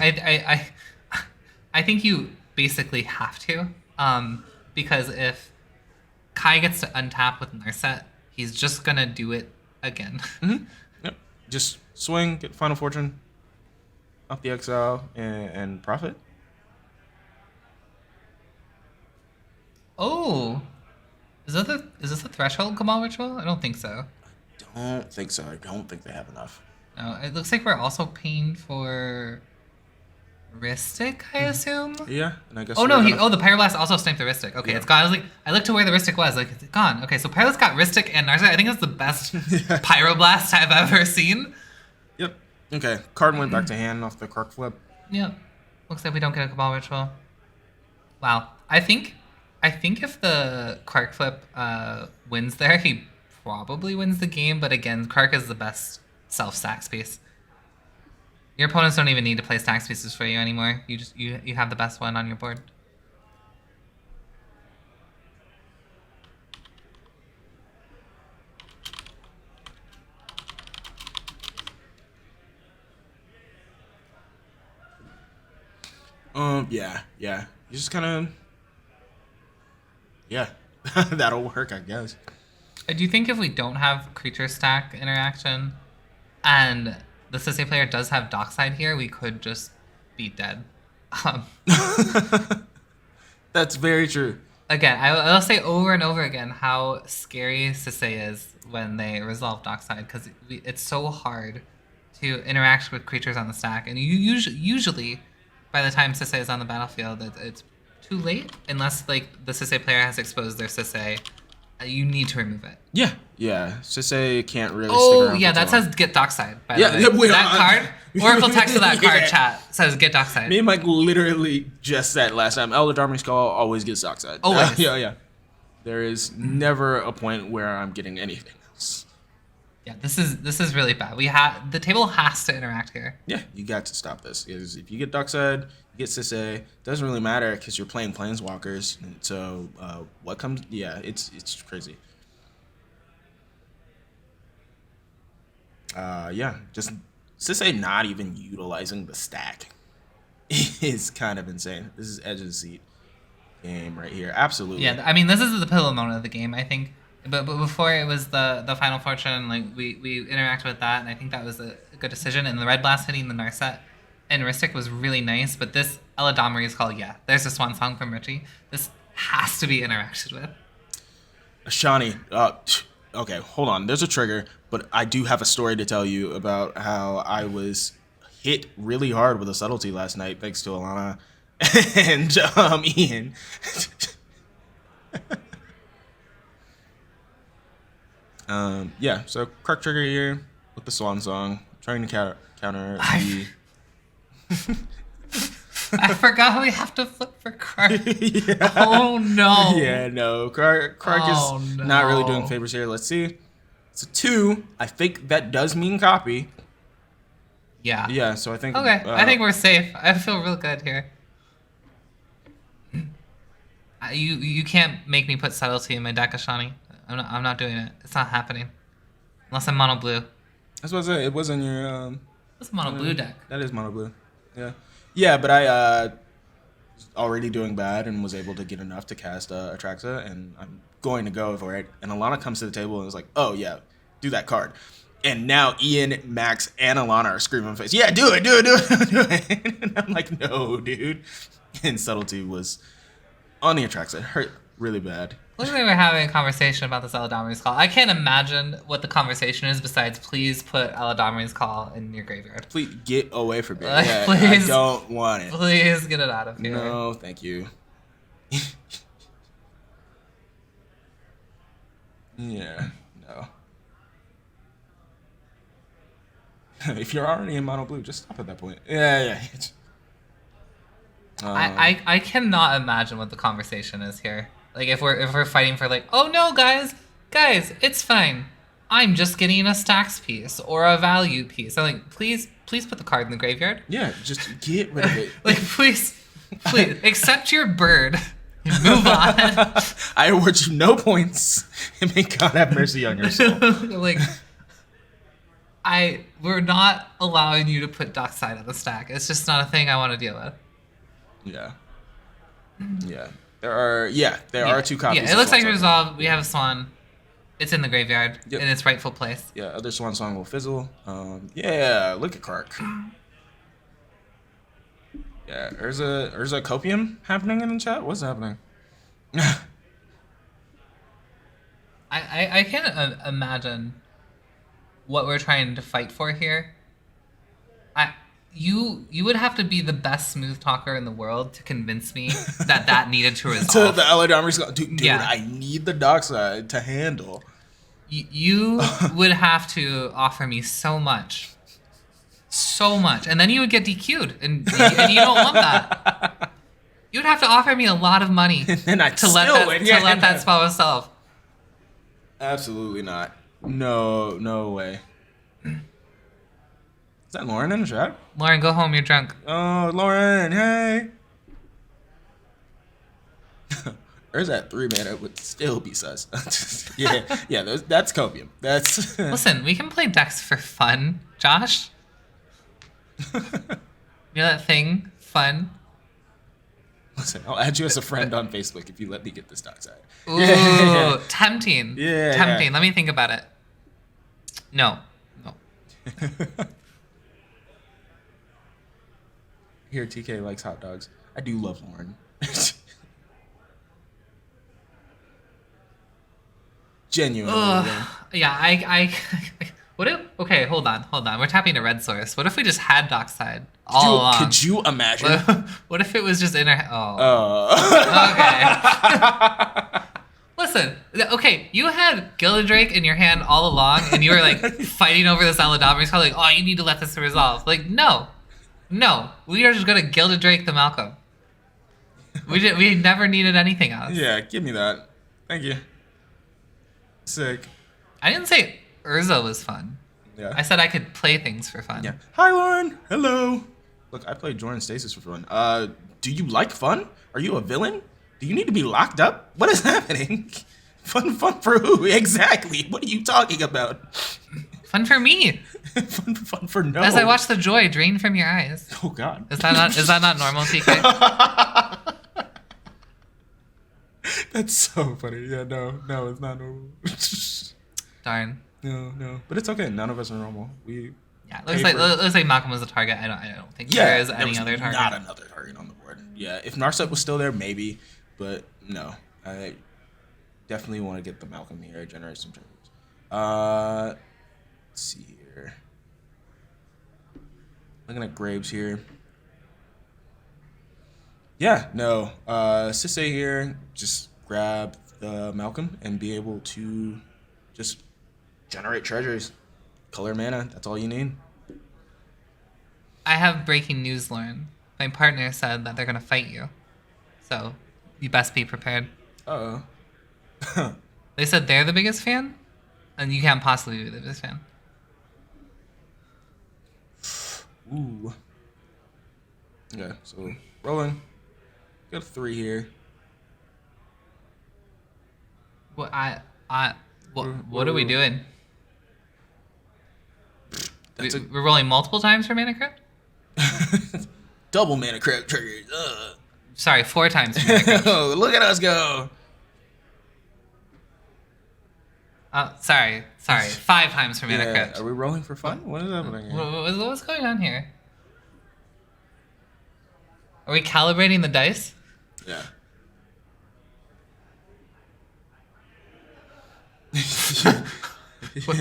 I think you basically have to, because if Kai gets to untap with Narset, he's just gonna do it again. Mm-hmm. Yep. Just swing, get Final Fortune off the exile, and profit. Oh, is this a threshold Cabal ritual? I don't think so. I don't think so. I don't think they have enough. No, it looks like we're also paying for Ristic, I assume. Yeah, and I guess. Oh no, the Pyroblast also sniped the Ristic. Okay, yeah. It's gone. I looked to where the Ristic was. Like, it's gone. Okay, so Pyroblast got Ristic and Narset. I think that's the best Pyroblast I've ever seen. Yep. Okay, card went back to hand off the Kark flip. Yep. Looks like we don't get a Cabal ritual. Wow. I think if the Kark flip wins there, he probably wins the game. But again, Kark is the best self-stack piece. Your opponents don't even need to play stacks pieces for you anymore. You have the best one on your board. Yeah. You just kind of, yeah, that'll work, I guess. Do you think if we don't have creature stack interaction, and the cedh player does have Dockside here, we could just be dead? That's very true. Again, I'll say over and over again how scary cedh is when they resolve Dockside, because it's so hard to interact with creatures on the stack, and you usually by the time cedh is on the battlefield, it's too late, unless like the cedh player has exposed their cedh. You need to remove it. Yeah. cedh can't really. Oh, stick yeah, that says get Dockside. By the way. That card, Oracle text of that card chat says get Dockside. Me and Mike literally just said last time, Elder Darming's Call always gets Dockside. Always. Yeah. There is never a point where I'm getting anything else. Yeah, this is really bad. The table has to interact here. Yeah, you got to stop this. Because if you get Dockside, you get cedh. Doesn't really matter because you're playing Planeswalkers. And so what comes? Yeah, it's crazy. Just cedh not even utilizing the stack is kind of insane. This is edge of the seat game right here. Absolutely. Yeah, I mean this is the pivotal moment of the game, I think. But before it was the Final Fortune, like we interacted with that, and I think that was a good decision. And the Red Blast hitting the Narset and Ristic was really nice. But this Eladamri's Call, yeah, there's a swan song from Richie. This has to be interacted with. Shani, okay, hold on. There's a trigger, but I do have a story to tell you about how I was hit really hard with a subtlety last night, thanks to Alana and Ian. So Kark trigger here with the swan song, trying to counter the. I forgot we have to flip for Kark. Yeah. Oh no. Yeah, no. Kark is not really doing favors here. Let's see. It's a 2. I think that does mean copy. Yeah. Yeah, so I think. Okay, I think we're safe. I feel real good here. You can't make me put subtlety in my deck, Ashani. I'm not doing it. It's not happening. Unless I'm mono blue. That's what I said. It was in your. It's a mono blue deck. That is mono blue. Yeah. Yeah, but I was already doing bad and was able to get enough to cast Atraxa, and I'm going to go for it. And Alana comes to the table and is like, "Oh yeah, do that card." And now Ian, Max, and Alana are screaming in my face, "Yeah, do it." And I'm like, "No, dude." And subtlety was on the Atraxa. It hurt really bad. Looks like we're having a conversation about this Eladamri's Call. I can't imagine what the conversation is besides please put Eladamri's Call in your graveyard. Please get away from me. Please, I don't want it. Please get it out of here. No, thank you. Yeah, no. If you're already in mono blue, just stop at that point. Yeah. I cannot imagine what the conversation is here. Like if we're fighting for like, oh no, guys, it's fine. I'm just getting a stacks piece or a value piece. I'm like, please put the card in the graveyard. Yeah, just get rid of it. Like please accept your bird Move on. I award you no points, and may God have mercy on your soul. Like, we're not allowing you to put Dockside on the stack. It's just not a thing I want to deal with. Yeah. There are 2 copies. Yeah, it looks like resolved. We have a Swan. It's in the graveyard in its rightful place. Yeah, other Swan Song will fizzle. Look at Kark. Yeah, there's a copium happening in the chat. What's happening? I can't imagine what we're trying to fight for here. You would have to be the best smooth talker in the world to convince me that needed to resolve. The LA dude, I need the Dockside to handle. You would have to offer me so much, and then you would get DQ'd, and you don't want that. You would have to offer me a lot of money to let that spell resolve. Absolutely not. No way. Is that Lauren in the chat? Lauren, go home. You're drunk. Oh, Lauren, hey. There's that 3 mana would still be sus. That's copium. That's. Listen, we can play decks for fun, Josh. You know that thing, fun. Listen, I'll add you as a friend on Facebook if you let me get this Dockside. Ooh, tempting. Yeah, tempting. yeah. Let me think about it. No. Here, TK likes hot dogs. I do love Lauren. Genuinely. Yeah, what if? Okay, hold on. We're tapping a red source. What if we just had Dockside all along? Could you imagine? What if it was just in our? Oh. Okay. Listen, okay, you had Gilded Drake in your hand all along, and you were like fighting over this Aladamri's card, like, oh, you need to let this resolve. Like, no, we are just gonna Gilded Drake the Malcolm. We never needed anything else. Yeah, give me that. Thank you. Sick. I didn't say Urza was fun. Yeah. I said I could play things for fun. Yeah. Hi, Lauren. Hello. Look, I played Jordan Stasis for fun. Do you like fun? Are you a villain? Do you need to be locked up? What is happening? Fun for who? Exactly. What are you talking about? Fun for me. fun for no. As I watch the joy drain from your eyes. Oh God. Is that not normal, TK? That's so funny. Yeah, no, it's not normal. Darn. No. But it's okay. None of us are normal. Looks like Malcolm was a target. I don't think there is any other target. Not another target on the board. Yeah, if Narset was still there, maybe. But no. I definitely want to get the Malcolm here, generate some triggers. Let's see here. Looking at Graves here. Yeah, no. cedh here, just grab the Malcolm and be able to just generate treasures. Color mana, that's all you need. I have breaking news, Lauren. My partner said that they're going to fight you. So, you best be prepared. Uh-oh. They said they're the biggest fan, and you can't possibly be the biggest fan. Ooh. Okay, so rolling. Got 3 here. What what are we doing? We're rolling multiple times for Mana Crypt? Double Mana Crypt triggers. Sorry, 4 times for Mana Crypt. Oh, look at us go. Sorry. 5 times for Mana Crypt. Are we rolling for fun? What is happening here? What's going on here? Are we calibrating the dice? Yeah.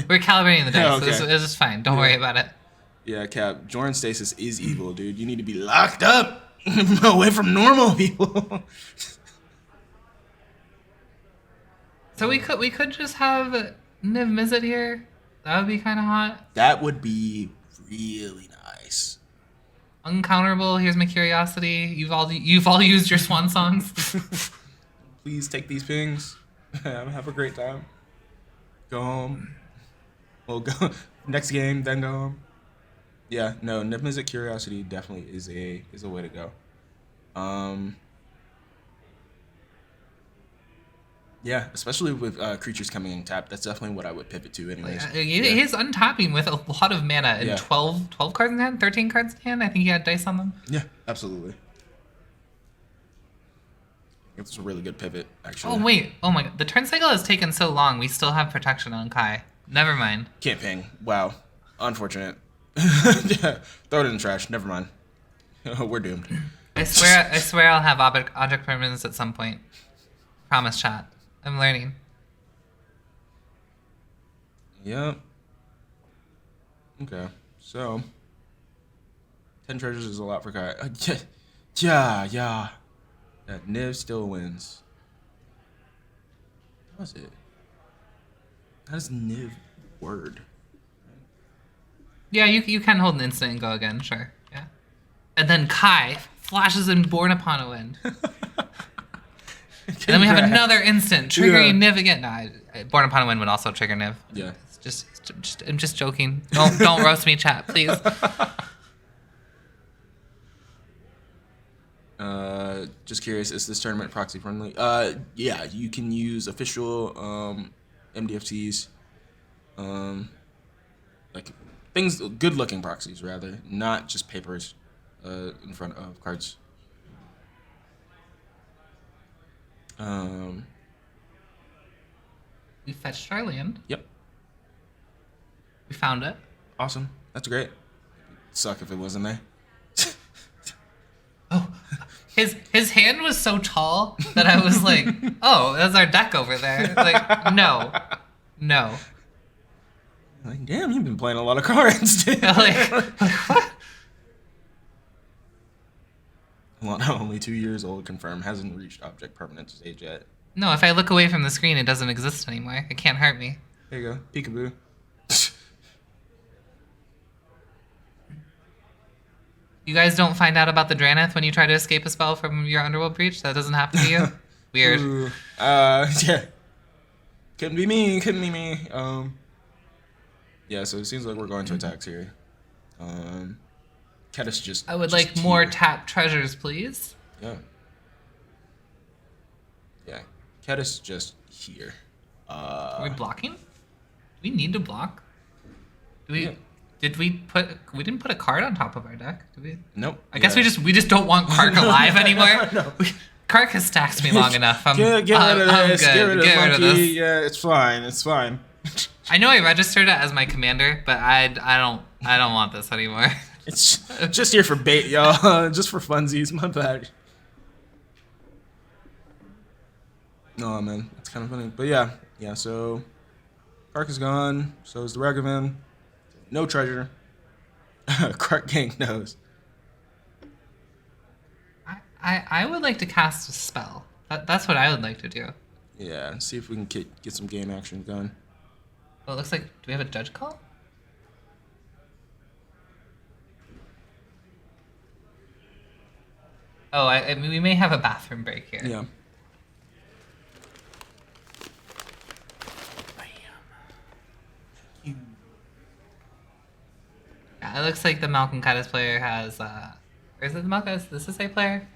We're calibrating the dice. Yeah, okay. This is fine. Don't worry about it. Yeah, Cap. Jordan Stasis is evil, dude. You need to be locked up away from normal people. So we could just have Niv-Mizzet here. That would be kind of hot. That would be really nice. Uncounterable. Here's my curiosity. You've all used your swan songs. Please take these pings. Have a great time. Go home. We'll go next game, then go home. Yeah, no, Niv-Mizzet Curiosity definitely is a way to go. Yeah, especially with creatures coming in tap. That's definitely what I would pivot to anyways. He's untapping with a lot of mana and Yeah. 12 cards in hand, 13 cards in hand. I think he had dice on them. Yeah, absolutely. It's a really good pivot, actually. Oh, wait. Oh, my God. The turn cycle has taken so long. We still have protection on Kai. Never mind. Can't ping. Wow. Unfortunate. Yeah, throw it in the trash. Never mind. We're doomed. I swear I'll have object permanence at some point. Promise, chat. I'm learning. Yep. Okay. So 10 treasures is a lot for Kai. Yeah. That Niv still wins. What was it? How does Niv word? Yeah, you can hold an instant and go again, sure. Yeah. And then Kai flashes in Born Upon a Wind. And then we have another instant triggering Niv again. No, Born Upon a Wind would also trigger Niv. Yeah. It's just I'm just joking. Don't roast me, chat, please. Just curious, is this tournament proxy friendly? Yeah, you can use official MDFTs, like things, good looking proxies rather, not just papers in front of cards. We fetched our land. Yep. We found it. Awesome. That's great. Suck if it wasn't there. Oh, his hand was so tall that I was like, oh, that's our deck over there. Like, no. Like, damn, you've been playing a lot of cards, dude. like what? Only 2 years old, confirmed. Hasn't reached object permanence stage yet. No, if I look away from the screen, it doesn't exist anymore. It can't hurt me. There you go. Peekaboo. You guys don't find out about the Draneth when you try to escape a spell from your Underworld Breach? That doesn't happen to you? Weird. Ooh, yeah. Couldn't be me. Yeah, so it seems like we're going to attacks here. Ketis just... I would just like more here. tap treasures, please. Yeah. Yeah. Ketis just here. Are we blocking? Do we need to block? Do we... Yeah. Did we didn't put a card on top of our deck, did we? Nope. I guess we just don't want Kark alive anymore. No. Kark has staxed me long enough. I'm Get rid of this. good. Get rid of Get monkey. Yeah, it's fine. I know I registered it as my commander, but I don't want this anymore. It's just here for bait, y'all. Just for funsies. My bad. No, man. It's kind of funny. But yeah. So Kark is gone. So is the Ragavan. No treasure. Kark Gang knows. I would like to cast a spell. That's what I would like to do. Yeah, see if we can get some game action going. Well, it looks like... Do we have a judge call? Oh, I mean, we may have a bathroom break here. Yeah. Yeah, it looks like the Malcolm Cadiz player has... Or is it the Malcolm? Is this a player?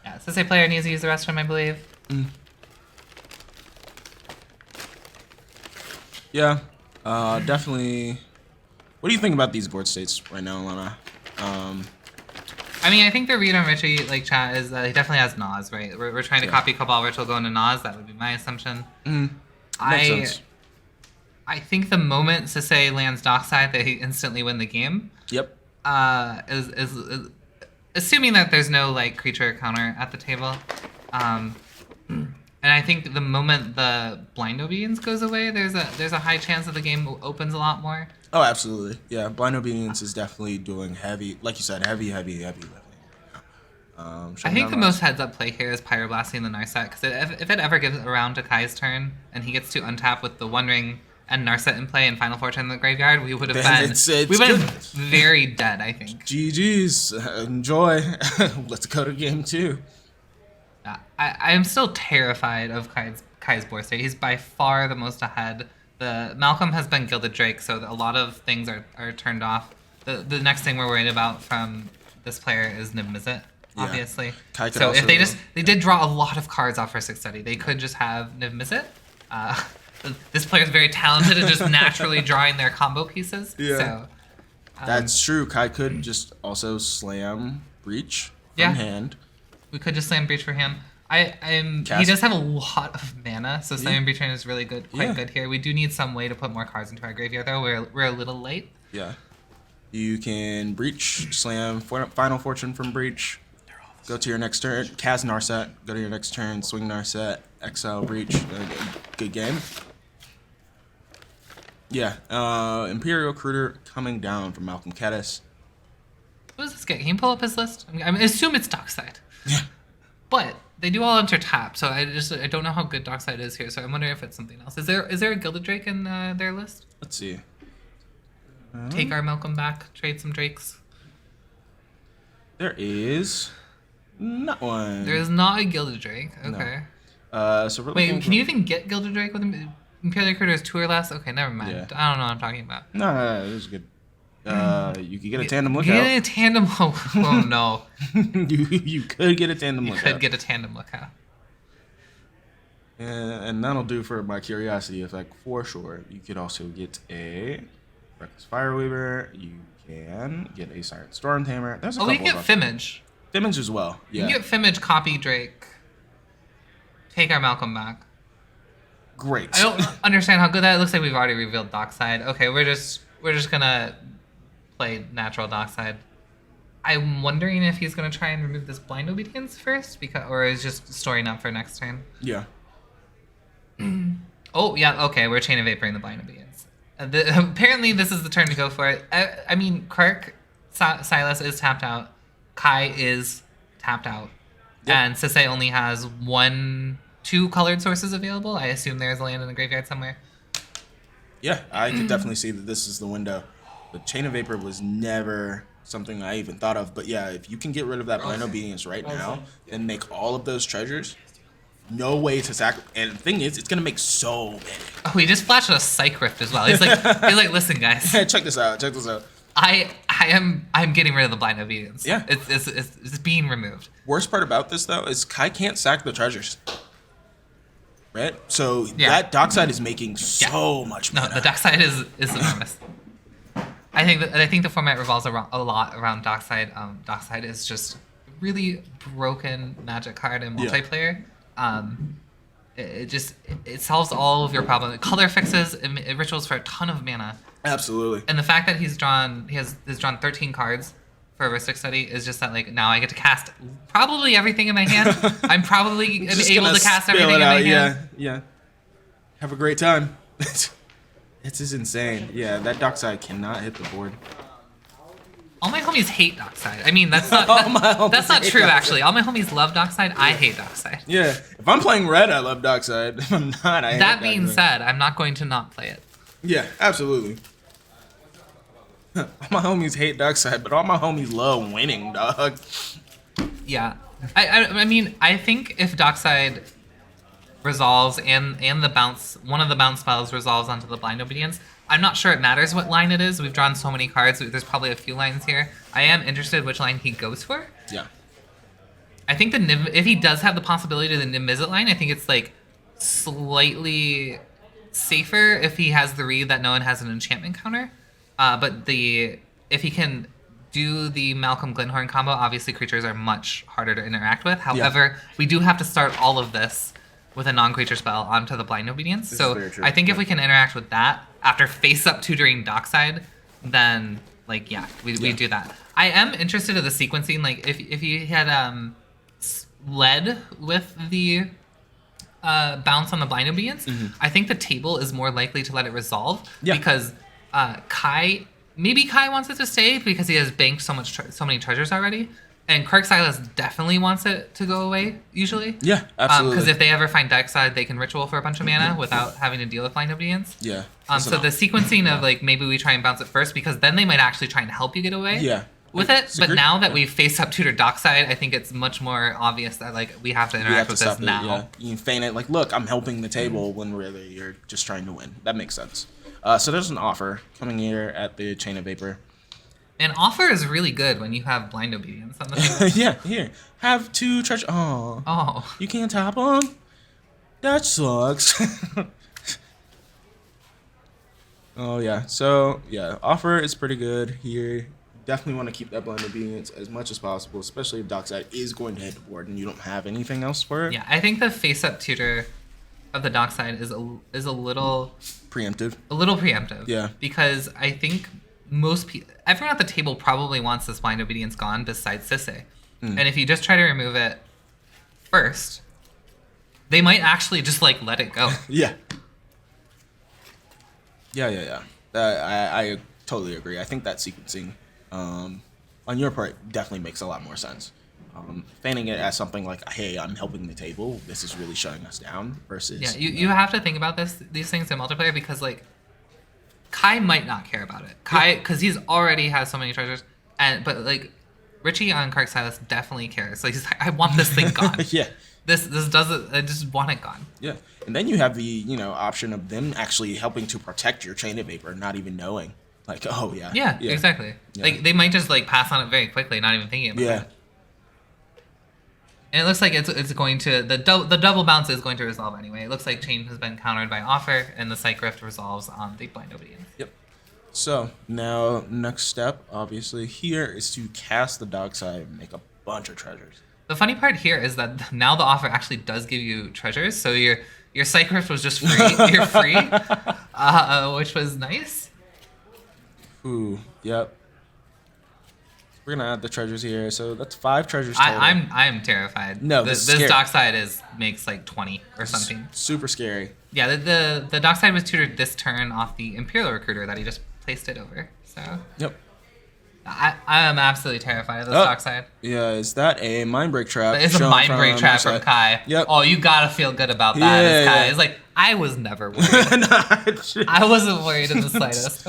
Yeah, this a player needs to use the restroom, I believe. Yeah, definitely. What do you think about these board states right now, Lana? I mean, I think the read on Richie, like, chat, is that he definitely has Nas, right? We're trying to copy Cabal Ritual go into Nas. That would be my assumption. Makes sense. I think the moment Sisei lands Dockside, they instantly win the game. Yep. Is assuming that there's no like creature counter at the table. And I think the moment the Blind Obedience goes away, there's a high chance that the game opens a lot more. Oh, absolutely. Yeah, Blind Obedience is definitely doing heavy, like you said, heavy lifting right now. I think the most heads-up play here is Pyroblasting the Narset, because if it ever gets around to Kai's turn and he gets to untap with the One Ring and Narset in play and Final Fortune in the graveyard, we would have been very dead, I think. GG's. Enjoy. Let's go to game 2. I am still terrified of Kai's board state. He's by far the most ahead. The Malcolm has been Gilded Drake, so a lot of things are turned off. The next thing we're worried about from this player is Niv-Mizzet. obviously. Kai could So also, if they did draw a lot of cards off for Sixth Study, they could just have Niv-Mizzet. This player is very talented at just naturally drawing their combo pieces. Yeah. So, that's true. Kai could just also slam Breach from hand. We could just slam Breach for him. He does have a lot of mana, so slamming Breach is really good, quite good here. We do need some way to put more cards into our graveyard, though. We're a little late. Yeah. You can Breach, slam Final Fortune from Breach. Go to your next turn. Cast Narset. Go to your next turn. Swing Narset. Exile Breach. Good game. Yeah. Imperial Recruiter coming down from Malcolm Caddis. What does this get? Can you pull up his list? I assume it's Dockside. Yeah. But they do all enter tap, so I don't know how good Dockside is here. So I'm wondering if it's something else. Is there a Gilded Drake in their list? Let's see. Take our Malcolm back. Trade some Drakes. There is not one. There is not a Gilded Drake. Okay. No. So wait, can you even get Gilded Drake with Imperial Recruiter is 2 or less? Okay, never mind. Yeah. I don't know what I'm talking about. No, this is good. You could get a tandem lookout. Get a tandem. Oh no. you could get a tandem lookout. You could get a tandem lookout. And that'll do for my curiosity effect for sure. You could also get a Reckless Fireweaver. You can get a Siren Storm Tamer. There's a couple. We can get Fimage. Fimage as well. Yeah. You can get Fimage, copy Drake. Take our Malcolm back. Great. I don't understand how good that. It looks like we've already revealed Dockside. Okay, we're just gonna play natural Dockside. I'm wondering if he's gonna try and remove this Blind Obedience first, or is just storing up for next turn. Yeah. Oh yeah, okay, we're Chain of Vaporing the Blind Obedience. Apparently this is the turn to go for it. I mean, Kirk, Silas is tapped out. Kai is tapped out. Yep. And cedh only has 2 colored sources available. I assume there's a land in the graveyard somewhere. Yeah, I could definitely see that this is the window. The Chain of Vapor was never something I even thought of. But yeah, if you can get rid of that Blind Obedience right now and make all of those treasures, no way to sacrifice. And the thing is, it's going to make so many. Oh, he just flashed a Psych Rift as well. He's like, listen, guys. Check this out. I'm getting rid of the Blind Obedience. Yeah. It's being removed. Worst part about this, though, is Kai can't sack the treasures. Right? So that Dockside is making so much money. No, the Dockside is enormous. I think the format revolves a lot around Dockside. Dockside is just a really broken Magic card in multiplayer. It solves all of your problems. Color fixes, it rituals for a ton of mana. Absolutely. And the fact that he has drawn 13 cards for a Ristic Study is just that, like, now I get to cast probably everything in my hand. I'm probably able to cast everything in my hand. Yeah. Have a great time. It's just insane. Yeah, that Dockside cannot hit the board. All my homies hate Dockside. I mean, that's not that's not true, actually. All my homies love Dockside. I hate Dockside. Yeah. If I'm playing red, I love Dockside. If I'm not, I hate That being said, I'm not going to not play it. Yeah, absolutely. All my homies hate Dockside, but all my homies love winning, dog. Yeah. I mean, I think if Dockside resolves and one of the bounce spells resolves onto the Blind Obedience, I'm not sure it matters what line it is. We've drawn so many cards. There's probably a few lines here. I am interested which line he goes for. Yeah. I think if he does have the possibility of the Niv-Mizzet line, I think it's like slightly safer if he has the read that no one has an enchantment counter. But if he can do the Malcolm Glenhorn combo, obviously creatures are much harder to interact with. However, we do have to start all of this with a non-creature spell onto the Blind Obedience. So I think if we can interact with that after face-up tutoring Dockside, then, like, we do that. I am interested in the sequencing. Like, if you had led with the bounce on the Blind Obedience, I think the table is more likely to let it resolve because Kai wants it to stay because he has banked so many treasures already. And Kirk Silas definitely wants it to go away, usually. Yeah, absolutely. Because if they ever find Dockside, they can ritual for a bunch of mana without having to deal with Blind Obedience. Yeah. So the sequencing of, like, maybe we try and bounce it first, because then they might actually try and help you get away with it. But now that we've face-up tutored Dockside, I think it's much more obvious that, like, we have to interact with this now. Yeah. You can feign it, like, look, I'm helping the table, when really you're just trying to win. That makes sense. So there's an offer coming here at the Chain of Vapor. And offer is really good when you have blind obedience on the table. Yeah, here. Have 2 treasure. Oh. You can't tap them? That sucks. Oh, yeah. So, yeah, offer is pretty good here. Definitely want to keep that blind obedience as much as possible, especially if Dockside is going to hit the board and you don't have anything else for it. Yeah, I think the face-up tutor of the Dockside is a little... Preemptive. A little preemptive. Yeah. Because I think everyone at the table probably wants this blind obedience gone besides cedh. And if you just try to remove it first, they might actually just, like, let it go. Yeah. Yeah. I totally agree. I think that sequencing, on your part, definitely makes a lot more sense. Fanning it as something like, hey, I'm helping the table, this is really shutting us down, versus... Yeah, you have to think about these things in multiplayer because, like, Kai might not care about it. Kai, because he's already has so many treasures, but, like, Richie on Kark Silas definitely cares. Like, he's like, I want this thing gone. Yeah. This doesn't... I just want it gone. Yeah. And then you have the, option of them actually helping to protect your Chain of Vapor, not even knowing. Like, oh, yeah. Yeah, exactly. Yeah. Like, they might just, like, pass on it very quickly, not even thinking about it. And it looks like it's going to... The double bounce is going to resolve anyway. It looks like Chain has been countered by Offer, and the Psych Rift resolves on the Blind Obedience. Yep. So, now, next step, obviously, here is to cast the Dockside and make a bunch of treasures. The funny part here is that now the offer actually does give you treasures, so your Psych Rift was just free. You're free, which was nice. Ooh, yep. We're gonna add the treasures here, so that's 5 treasures total. I'm terrified. No, this scary. Dockside makes like 20 or something. Super scary. Yeah, the Dockside was tutored this turn off the Imperial Recruiter that he just placed it over. So. Yep. I am absolutely terrified of this Dockside. Yeah, is that a Mindbreak Trap? It's a Mindbreak Trap from Kai. Yep. Oh, you gotta feel good about that as Kai. It's like, I was never worried. I wasn't worried in the slightest.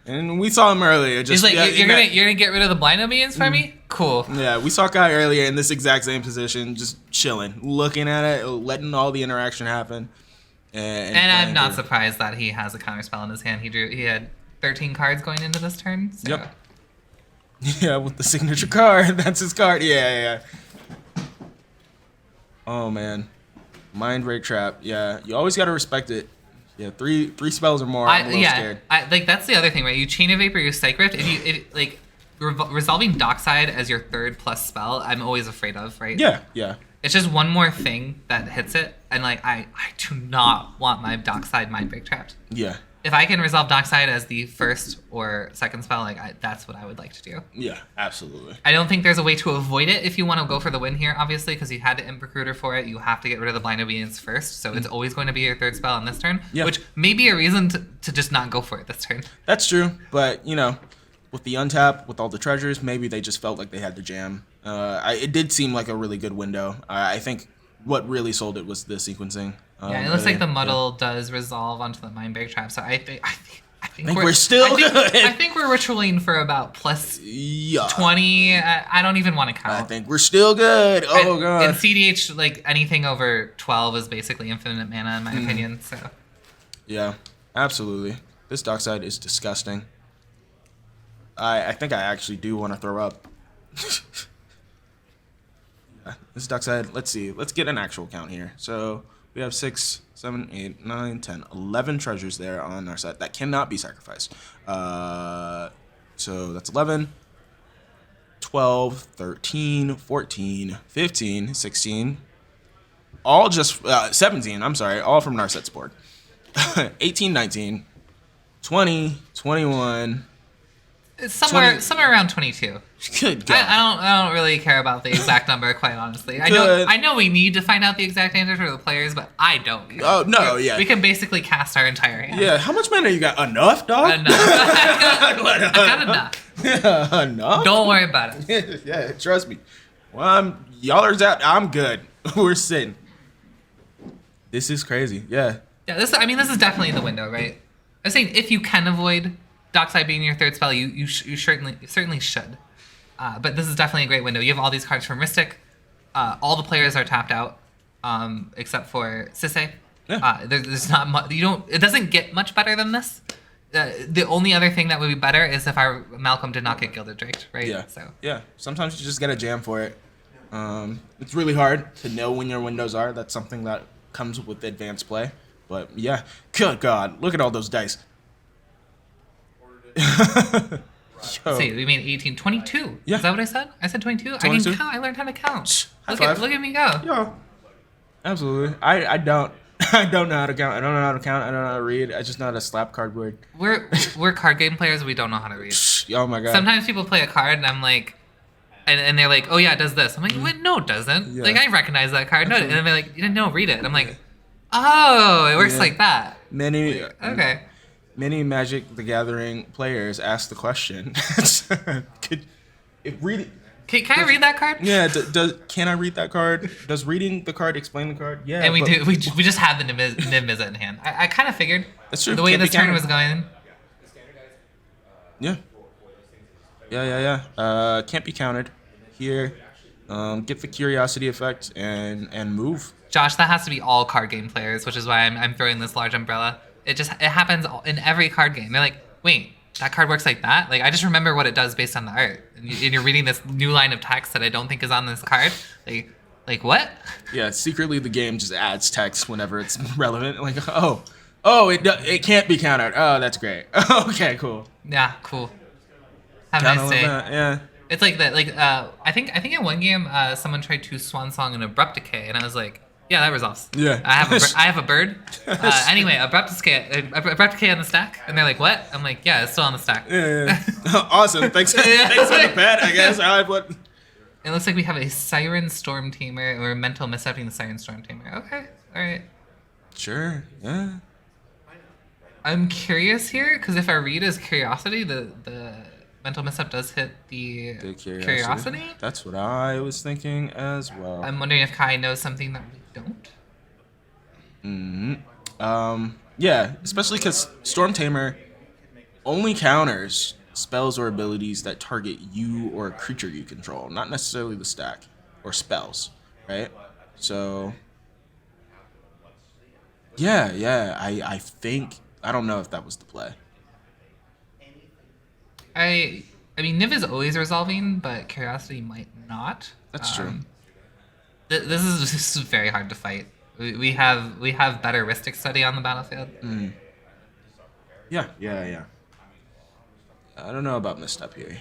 And we saw him earlier. He's like, you're gonna get rid of the blind obedience for me? Cool. Yeah, we saw Kai earlier in this exact same position, just chilling, looking at it, letting all the interaction happen. And I'm not surprised that he has a counterspell in his hand. He had 13 cards going into this turn. So. Yep. Yeah, with the signature card. That's his card. Yeah. Oh, man. Mindbreak Trap. Yeah, you always got to respect it. Yeah, three spells or more. I'm a little scared. Like, that's the other thing, right? You Chain of Vapor, you Psych Rift. Resolving Dockside as your 3rd plus spell, I'm always afraid of, right? Yeah. It's just one more thing that hits it, and, like, I do not want my Dockside Mindbreak trapped. Yeah. If I can resolve Dockside as the 1st or 2nd spell, like that's what I would like to do. Yeah, absolutely. I don't think there's a way to avoid it if you want to go for the win here, obviously, because you had to Imp Recruiter for it. You have to get rid of the Blind Obedience first, so it's always going to be your 3rd spell on this turn, which may be a reason to just not go for it this turn. That's true, but, with the untap, with all the treasures, maybe they just felt like they had to jam. It did seem like a really good window. I think what really sold it was the sequencing. Yeah, it looks like the muddle does resolve onto the Mindbreak Trap, so I think we're still good. I think we're ritualing for about plus 20. I don't even want to count. I think we're still good. Oh, God. In cedh, like, anything over 12 is basically infinite mana, in my opinion, so. Yeah, absolutely. This Dockside is disgusting. I think I actually do want to throw up. This Dockside, let's see. Let's get an actual count here. So we have 6, 7, 8, 9, 10, 11 treasures there on our set that cannot be sacrificed. So that's 11, 12, 13, 14, 15, 16. All just 17, I'm sorry, all from Narset's board. 18, 19, 20, 21. It's somewhere around 22. Good God. I don't really care about the exact number, quite honestly. I know we need to find out the exact answer for the players, but I don't. Oh no, yeah. We can basically cast our entire hand. Yeah, how much mana you got? Enough, dog? Enough. I got enough. Yeah, enough? Don't worry about it. Yeah, trust me. Well, y'all are out. I'm good. We're sitting. This is crazy. Yeah. Yeah. This is definitely the window, right? I'm saying if you can avoid Dockside being your 3rd spell, you certainly should. But this is definitely a great window. You have all these cards from Mystic. All the players are tapped out, except for cedh. Yeah. There's not much. It doesn't get much better than this. The only other thing that would be better is if our Malcolm did not get Gilded Draked, right? Yeah. So Yeah. Sometimes you just gotta jam for it. It's really hard to know when your windows are. That's something that comes with advanced play. But yeah, good God, look at all those dice. Let's see, we made 18, 22. Yeah. Is that what I said? I said 22. 22? I can count. I learned how to count. High five. Look at me go. Yeah, absolutely. I don't. I don't know how to count. I don't know how to count. I don't know how to read. I just know how to slap cardboard. We're card game players. We don't know how to read. Oh my God. Sometimes people play a card and I'm like, and they're like, oh yeah, it does this. I'm like, wait, no, it doesn't. Yeah. Like I recognize that card. No, and then they're like, you didn't know, read it. And I'm like, oh, it works like that. Okay. Many Magic the Gathering players ask the question. Can I read that card? Yeah. Can I read that card? Does reading the card explain the card? Yeah. And we do. We just have the Niv-Mizzet in hand. I kind of figured. That's true. The way this turn was going. Yeah. Yeah. Can't be countered here. Get the curiosity effect and move. Josh, that has to be all card game players, which is why I'm throwing this large umbrella. It happens in every card game. They're like, wait, that card works like that? Like, I just remember what it does based on the art. And you're reading this new line of text that I don't think is on this card. Like what? Yeah, secretly the game just adds text whenever it's relevant. Like, it can't be countered. Oh, that's great. Okay, cool. Yeah, cool. Have a nice day. Yeah. It's like that. Like, I think in one game, someone tried to Swan Song and Abrupt Decay, and I was like, yeah, that resolves. Yeah. I have a bird. Anyway, Abrupt Decay on the stack, and they're like, what? I'm like, yeah, it's still on the stack. Yeah. Awesome. Thanks. Thanks for the pet. I guess It looks like we have a Siren Storm Tamer, or Mental Missetting the Siren Storm Tamer. Okay, all right. Sure. Yeah. I'm curious here because if our read is Curiosity, the Mental Misstep does hit the curiosity. That's what I was thinking as well. I'm wondering if Kai knows something that we don't. Yeah, especially because Storm Tamer only counters spells or abilities that target you or a creature you control, not necessarily the stack or spells, right? So, yeah, I think, I don't know if that was the play. I mean, Niv is always resolving, but Curiosity might not. That's true. This is very hard to fight. We have better Ristic Study on the battlefield. Yeah. I don't know about Misstep here.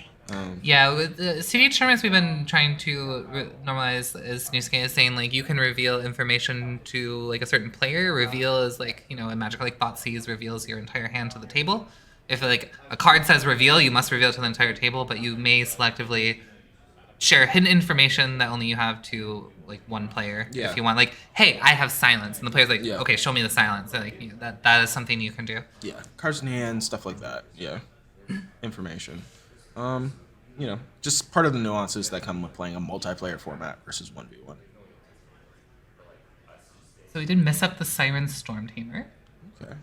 Yeah, with the cedh tournaments, we've been trying to normalize, as Newsky is saying, like, you can reveal information to, like, a certain player. Reveal is, like, a magic like Thoughtseize reveals your entire hand to the table. If, like, a card says reveal, you must reveal to the entire table, but you may selectively share hidden information that only you have to, like, one player. Yeah. If you want, like, hey, I have silence. And the player's like, okay, show me the silence. And, like, that is something you can do. Yeah, cards in hand, stuff like that. Yeah. Information. Just part of the nuances that come with playing a multiplayer format versus 1v1. So we did miss up the Siren Storm Tamer. Okay.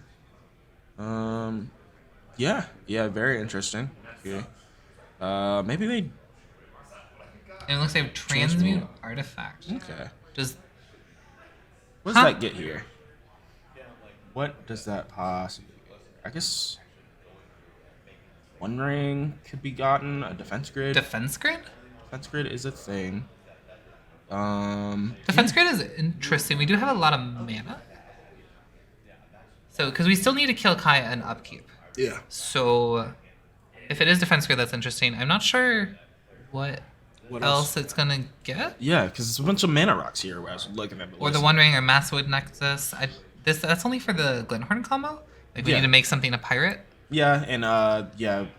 Yeah, very interesting. Okay. Maybe they... And it looks like Transmute Artifact. Okay. What does that get here? What does that possibly get? I guess... One Ring could be gotten. A Defense Grid. Defense Grid? Defense Grid is a thing. Defense Grid is interesting. We do have a lot of mana. So, because we still need to kill Kai and upkeep. Yeah. So, if it is Defense Grid, that's interesting. I'm not sure what else it's going to get. Yeah, because it's a bunch of mana rocks here where I was looking at the Or the One Ring or Masswood Nexus. That's only for the Glenhorn combo? Like, we need to make something a pirate? Yeah, and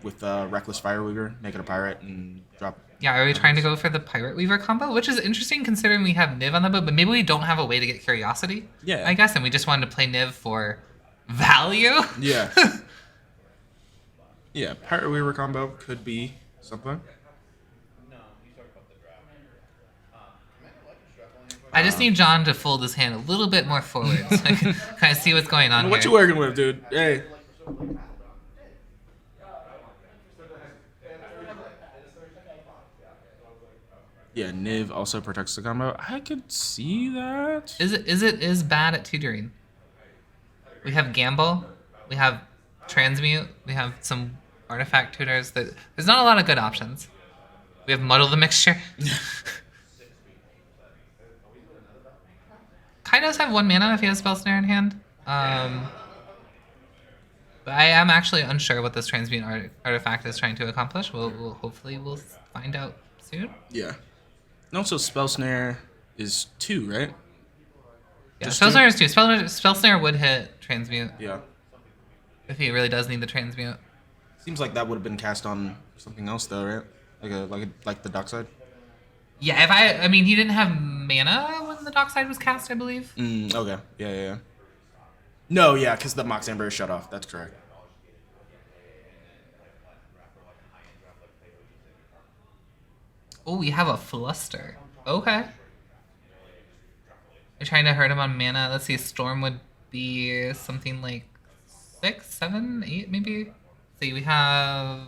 with Reckless Fireweaver, make it a pirate and drop. Yeah, are we trying to go for the Pirate Weaver combo? Which is interesting considering we have Niv on the board, but maybe we don't have a way to get Curiosity. Yeah. I guess, and we just wanted to play Niv for value. Yeah. Yeah, Pirate Weaver combo could be something. I just need John to fold his hand a little bit more forward so I can kind of see what's going on What here. you working with, dude? Hey. Yeah, Niv also protects the combo. I could see that. Is it bad at tutoring? We have Gamble. We have Transmute. We have some artifact tutors. There's not a lot of good options. We have Muddle the Mixture. Kai does have 1 mana if he has Spell Snare in hand. But I am actually unsure what this Transmute artifact is trying to accomplish. Hopefully we'll find out soon. Yeah. And also Spell Snare is 2, right? Yeah, Spell Snare is 2. Spell Snare would hit Transmute. Yeah. If he really does need the Transmute. Seems like that would have been cast on something else though, right? Like the Dockside. Yeah, I mean he didn't have mana when the Dockside was cast, I believe. Okay. Yeah. No, yeah, because the Mox Amber is shut off. That's correct. Oh, we have a Fluster. Okay. You're trying to hurt him on mana. Let's see, Storm would be something like 6, 7, 8 maybe? Let's see, we have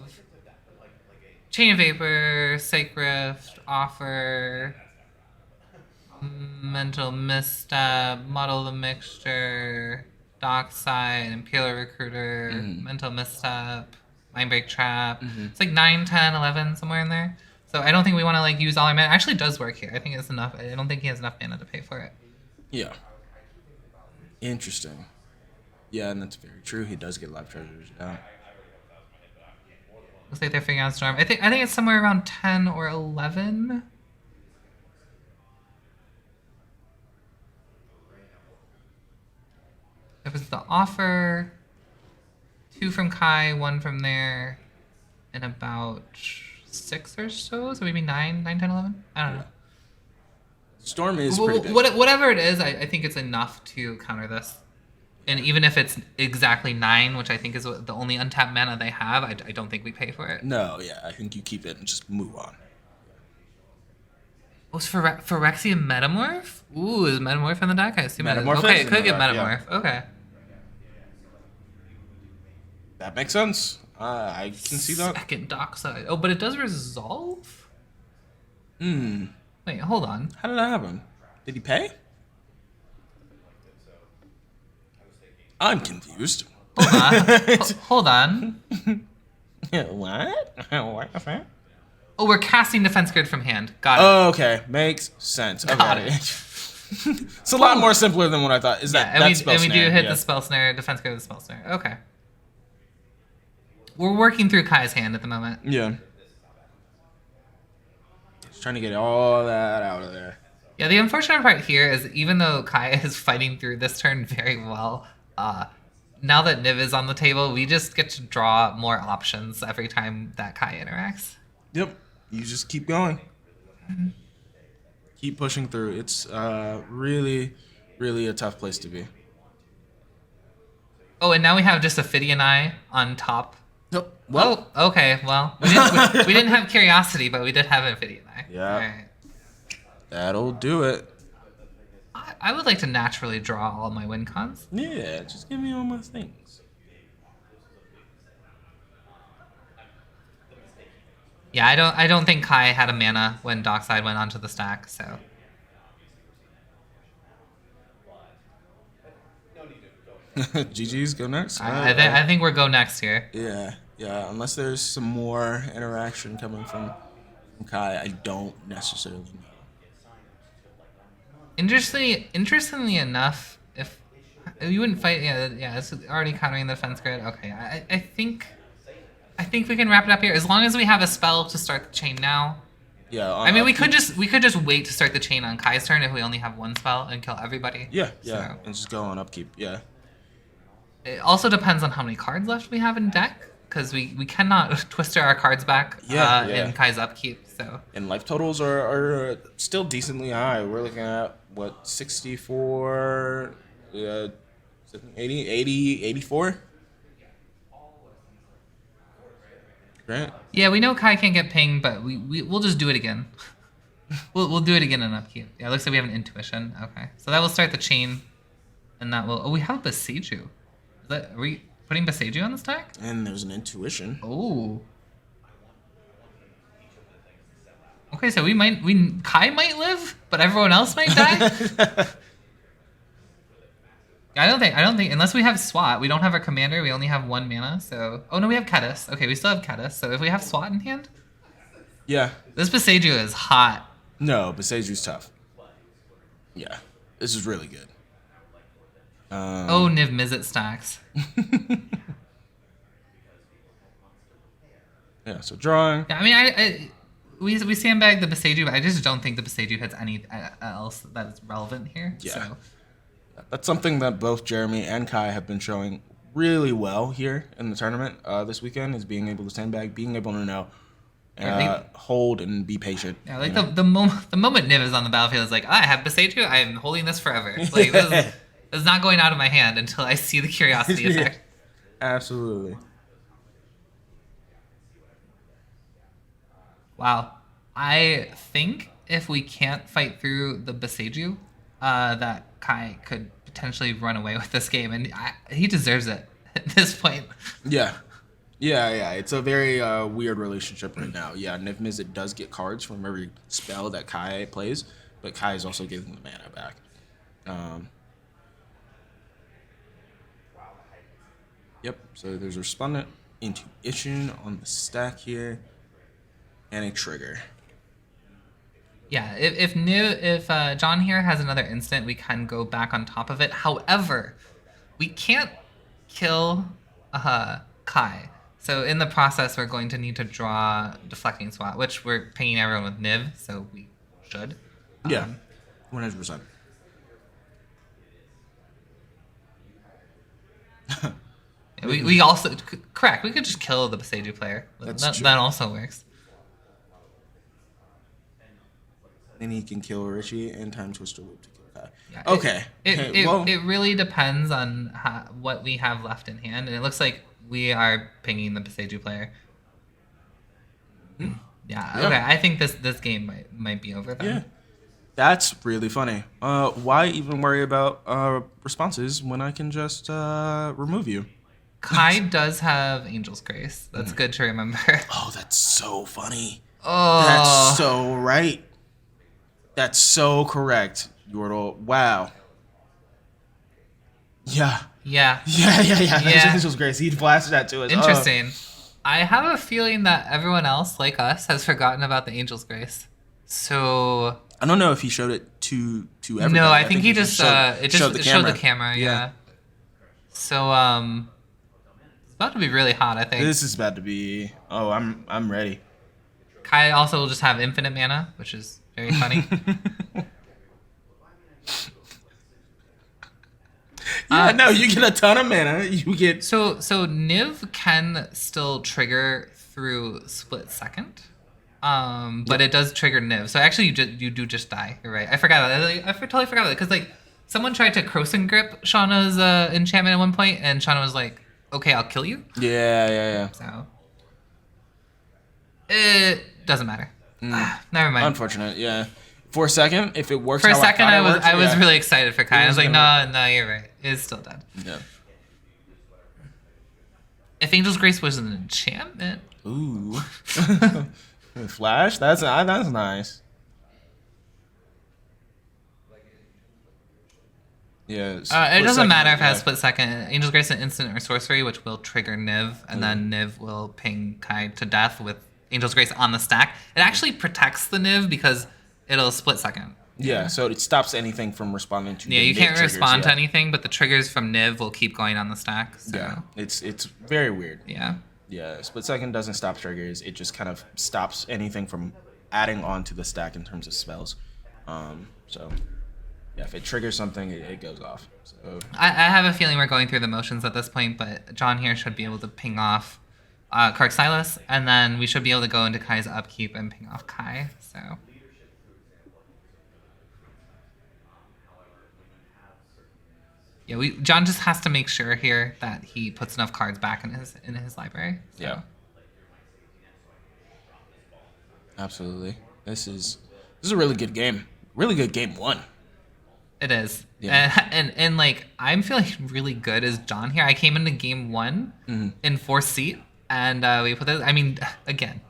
Chain of Vapor, Sacred, Offer, Mental Misstep, Muddle the Mixture, Dockside, Imperial Recruiter, Mental Misstep, Mindbreak Trap. It's like 9, 10, 11, somewhere in there. So I don't think we want to like use all our mana. It actually does work here. I think it's enough. I don't think he has enough mana to pay for it. Yeah. Interesting. Yeah, and that's very true. He does get live treasures. Yeah. Looks like they're figuring out Storm. I think it's somewhere around 10 or 11. It was the Offer, 2 from Kai, 1 from there, and about 6 or so. So maybe 9, 10, 11. I don't know. Storm is pretty big. Whatever it is, I think it's enough to counter this. And even if it's exactly 9, which I think is the only untapped mana they have, I don't think we pay for it. No, yeah, I think you keep it and just move on. Was Phyrexian Metamorph? Ooh, is Metamorph in the deck? I assume Metamorph it is. Okay, is it could in get the deck, Metamorph. yeah. Okay. That makes sense. I can see that. Second Dockside. Oh, but it does resolve? Wait, hold on. How did that happen? Did he pay? I'm confused. Hold on. Hold on. What? What? Oh, we're casting Defense Grid from hand. Got it. Oh, okay. Makes sense. Got Okay. it. It's a lot more simpler than what I thought. Is that and spell we do snare, hit yeah. the Spell Snare, Defense Grid with the Spell Snare. Okay. We're working through Kai's hand at the moment. Yeah. Just trying to get all that out of there. Yeah, the unfortunate part here is even though Kai is fighting through this turn very well, now that Niv is on the table, we just get to draw more options every time that Kai interacts. Yep. You just keep going. Keep pushing through. It's really, really a tough place to be. Oh, and now we have just Ophidian Eye on top. Yep. Well, Oh, okay. Well, we didn't have Curiosity, but we did have Ophidian Eye. Yeah. All right. that'll do it. I would like to naturally draw all my win cons. Yeah, just give me all my things. Yeah, I don't think Kai had a mana when Dockside went onto the stack, so. GG's, go next. I think we're go next here. Yeah. Unless there's some more interaction coming from Kai, I don't necessarily know. Interestingly enough, if you wouldn't fight, it's already countering the defense grid. Okay, I think we can wrap it up here as long as we have a spell to start the chain now. Yeah. I mean, we could just wait to start the chain on Kai's turn if we only have one spell and kill everybody. Yeah, So. and just go on upkeep. Yeah. It also depends on how many cards left we have in deck, because we cannot twister our cards back in Kai's upkeep. So. And life totals are still decently high. We're looking at, what, 64, 80, 84? Right? Yeah, we know Kai can't get pinged, but we'll just do it again. we'll do it again in upkeep. Yeah, it looks like we have an intuition. Okay, so that will start the chain, and that will. Oh, we have Beseiju. Are we putting Beseiju on the stack? And there's an intuition. Oh. Okay, so Kai might live, but everyone else might die. I don't think unless we have SWAT, we don't have our commander. We only have 1 mana. So oh no, we have Cedh. Okay, we still have Cedh. So if we have SWAT in hand, yeah, this Boseiju is hot. No, Boseiju's tough. Yeah, this is really good. Oh, Niv-Mizzet Stax. Yeah, so drawing. Yeah, I mean, we sandbag the Boseiju, but I just don't think the Boseiju has any else that is relevant here. Yeah. So. That's something that both Jeremy and Kai have been showing really well here in the tournament this weekend, is being able to sandbag, being able to know, hold and be patient. Yeah, like the moment Niv is on the battlefield, is like, I have Boseiju, I am holding this forever. Like, this is not going out of my hand until I see the curiosity effect. Absolutely. Wow. I think if we can't fight through the Boseiju, that Kai could potentially run away with this game, and he deserves it at this point. Yeah. It's a very weird relationship right now. Yeah, Niv-Mizzet does get cards from every spell that Kai plays, but Kai is also giving the mana back. Yep, so there's Resplendent Intuition on the stack here, and a trigger. Yeah, if John here has another instant, we can go back on top of it. However, we can't kill Kai. So in the process, we're going to need to draw Deflecting Swat, which we're pinging everyone with Niv, so we should. Yeah, 100%. We also correct. We could just kill the Boseiju player. That also works. Then he can kill Richie and Time Twister Loop to kill Kai. Yeah, Okay. It really depends on what we have left in hand, and it looks like we are pinging the Boseiju player. Yeah. Okay. I think this game might be over then. Yeah. That's really funny. Why even worry about responses when I can just remove you? Kai does have Angel's Grace. That's good to remember. Oh, that's so funny. Oh. That's so right. That's so correct, Yordle. Wow. Yeah. That's Angel's Grace. He blasted that to us. Interesting. I have a feeling that everyone else, like us, has forgotten about the Angel's Grace. So I don't know if he showed it to everybody. No, I think he just showed the the camera. Yeah. So it's about to be really hot, I think. This is about to be. Oh, I'm ready. Kai also will just have infinite mana, which is very funny. No, you get a ton of mana. You get so Niv can still trigger through split second, but it does trigger Niv. So actually, you do just die. You're right. I forgot that. I totally forgot that because someone tried to Croson Grip Shauna's enchantment at one point, and Shauna was like, "Okay, I'll kill you." Yeah. So it doesn't matter. Never mind. Unfortunate. Yeah. For a second, if it works, For a second, I was really excited for Kai. I was like, no, you're right. It's still dead. Yeah. If Angel's Grace was an enchantment. Ooh. Flash? That's nice. Yeah. It doesn't matter if it has split second. Angel's Grace is an instant or sorcery, which will trigger Niv, and then Niv will ping Kai to death with Angel's Grace on the stack. It actually protects the Niv because it'll split second. Yeah, so it stops anything from responding to. Yeah, you can't respond to anything, but the triggers from Niv will keep going on the stack. So. Yeah, it's very weird. Yeah. Yeah, split second doesn't stop triggers. It just kind of stops anything from adding on to the stack in terms of spells. So, yeah, if it triggers something, it goes off. So I have a feeling we're going through the motions at this point, but John here should be able to ping off Kark Silas, and then we should be able to go into Kai's upkeep and ping off Kai. So. Yeah, John just has to make sure here that he puts enough cards back in his library. So. Yeah. Absolutely. This is a really good game. Really good game one. It is. Yeah. And like I'm feeling really good as John here. I came into game one in 4th seat, and we put this. I mean, again,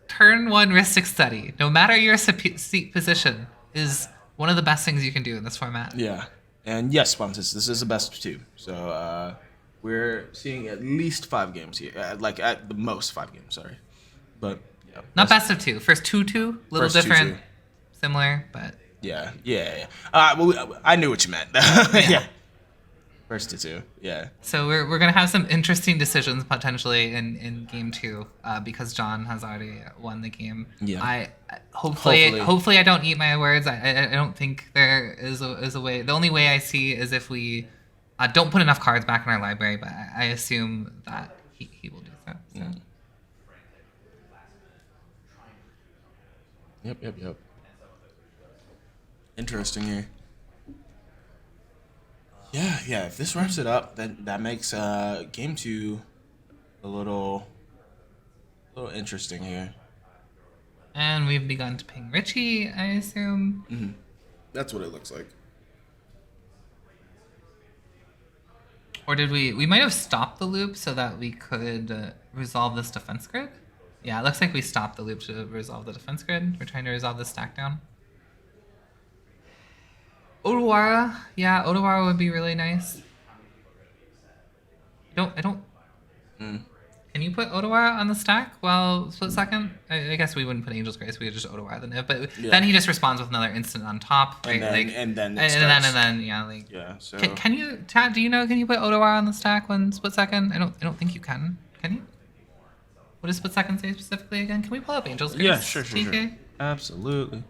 turn 1 Rhystic Study, no matter your seat position, is one of the best things you can do in this format. Yeah. And yes, sponsors, this is a best of 2. So we're seeing at least 5 games here. Like at the most 5 games, sorry. But yeah. Not best of 2. First 2-2, little different, 2-2. Similar, but Yeah. Well, I knew what you meant. Yeah. First to 2, yeah. So we're gonna have some interesting decisions potentially in game 2 because John has already won the game. Yeah. I hopefully I don't eat my words. I don't think there is a way. The only way I see is if we don't put enough cards back in our library. But I assume that he will do so. Yep. Interesting here. Yeah. If this wraps it up, then that makes game 2 a little interesting here. And we've begun to ping Richie, I assume. Mm-hmm. That's what it looks like. Or did we might have stopped the loop so that we could resolve this defense grid? Yeah, it looks like we stopped the loop to resolve the defense grid. We're trying to resolve the stack down. Odawara would be really nice. I don't. Can you put Odawara on the stack while split second? I guess we wouldn't put Angel's Grace. We would just Odawara the Niv, but then he just responds with another instant on top, right? And then yeah. So can you, Tad? Do you know? Can you put Odawara on the stack when split second? I don't think you can. Can you? What does split second say specifically again? Can we pull up Angel's Grace? Yeah, sure. Absolutely.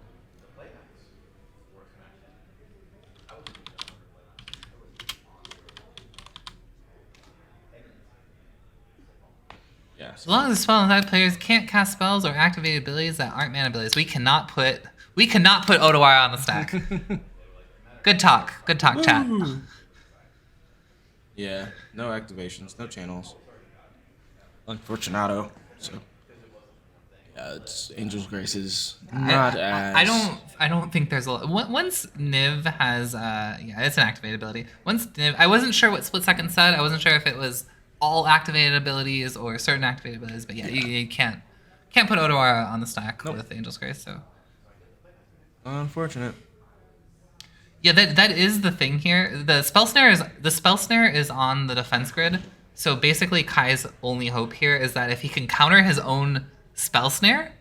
As long as the spell inside players can't cast spells or activate abilities that aren't mana abilities, we cannot put Odawara on the stack. Good talk, chat. Yeah, no activations, no channels. Unfortunato. So yeah, it's Angel's Grace is not as. I don't think there's a lot. Once Niv has it's an activated ability. Once Niv, I wasn't sure what split second said. I wasn't sure if it was all activated abilities or certain activated abilities, but you can't put Odawara on the stack with Angel's Grace. So unfortunate. Yeah, that is the thing here. The spell snare is on the defense grid. So basically, Kai's only hope here is that if he can counter his own spell snare,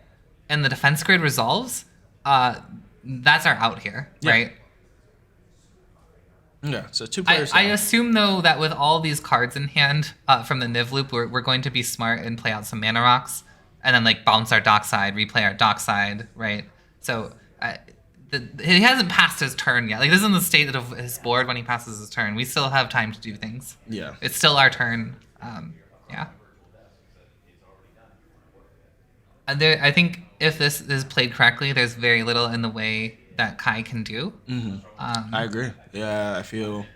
and the defense grid resolves, that's our out here, right? Yeah, so 2 players. I assume, though, that with all these cards in hand from the Niv loop, we're going to be smart and play out some mana rocks, and then bounce our Dockside, replay our Dockside, right? So he hasn't passed his turn yet. This isn't the state of his board when he passes his turn. We still have time to do things. Yeah. It's still our turn. Yeah. I think if this is played correctly, there's very little in the way that Kai can do. Mm-hmm. I agree. Yeah, I feel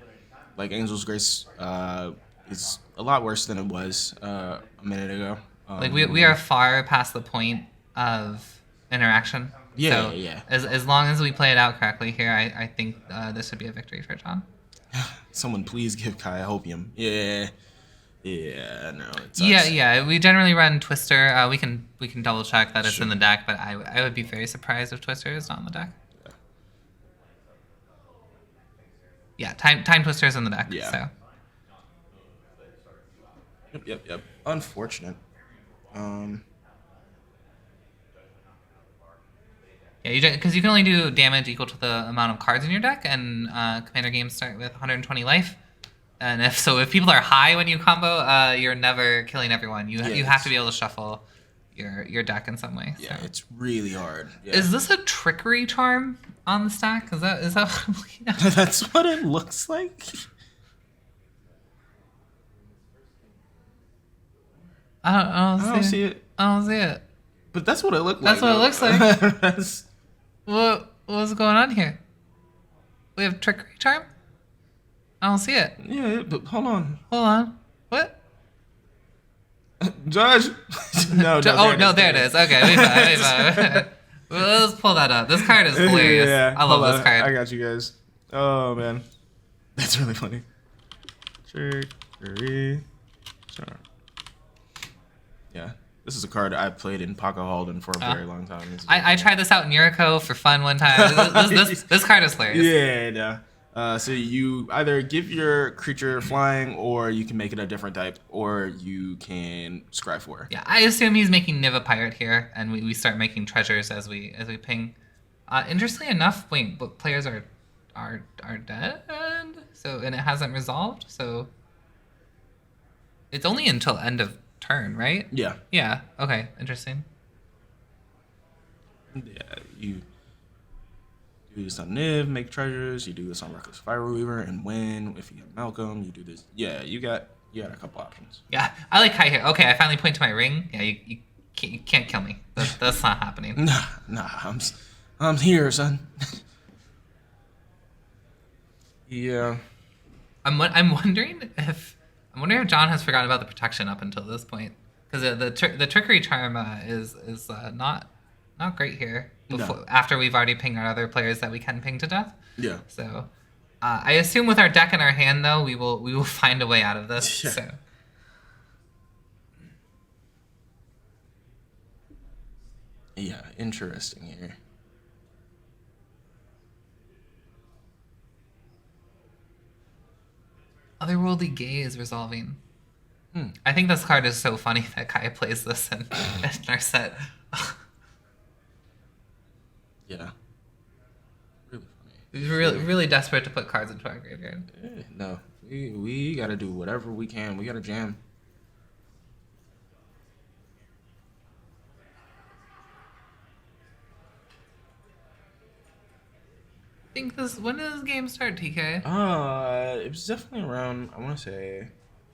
like Angel's Grace is a lot worse than it was a minute ago. We are far past the point of interaction. Yeah, so as long as we play it out correctly here, I think this would be a victory for John. Someone please give Kai a hopium. Yeah. Yeah, no, it sucks. Yeah. We generally run Twister. We can double check that it's in the deck, but I would be very surprised if Twister is not in the deck. Yeah, time Twister is in the deck. Yeah. So. Yep. Unfortunate. Yeah, because you can only do damage equal to the amount of cards in your deck, and Commander games start with 120 life. And if people are high when you combo, you're never killing everyone. You have to be able to shuffle your deck in some way. Yeah, so. It's really hard. Yeah. Is this a trickery charm on the stack? Is that what I'm looking at? That's what it looks like. I don't see it. I don't see it. But that's what it looked like. That's what it looks like. What's going on here? We have trickery charm? I don't see it. Yeah, but hold on. What? Judge. No. There it is. Okay, we found. Well, let's pull that up. This card is hilarious. Yeah, I love this card. I got you guys. Oh man, that's really funny. Trickery charm. Yeah, this is a card I played in Paco Halden for a very long time. I tried this out in Yuriko for fun one time. This card is hilarious. Yeah, So you either give your creature flying, or you can make it a different type, or you can scry 4. Yeah, I assume he's making Niv a pirate here, and we start making treasures as we ping. Interestingly enough, wait, but players are dead, so and it hasn't resolved, so it's only until end of turn, right? Yeah. Yeah. Okay. Interesting. Yeah. You do this on Niv, make treasures. You do this on Reckless Fire Weaver and win. If you have Malcolm, you do this. Yeah, you got a couple options. Yeah, I like Kai here. Okay, I finally point to my ring. Yeah, you can't kill me. That's not happening. Nah, I'm here, son. Yeah. I'm wondering if John has forgotten about the protection up until this point, because the trickery charm is not great here. After we've already pinged our other players that we can ping to death. Yeah. So, I assume with our deck in our hand though, we will find a way out of this. Yeah. So. Yeah, interesting here. Otherworldly Gaze resolving. I think this card is so funny that Kai plays this in Narset. Yeah. Really funny. He's really desperate to put cards into our graveyard. No, we gotta do whatever we can. We gotta jam. When did this game start, TK? It was definitely around, I want to say. I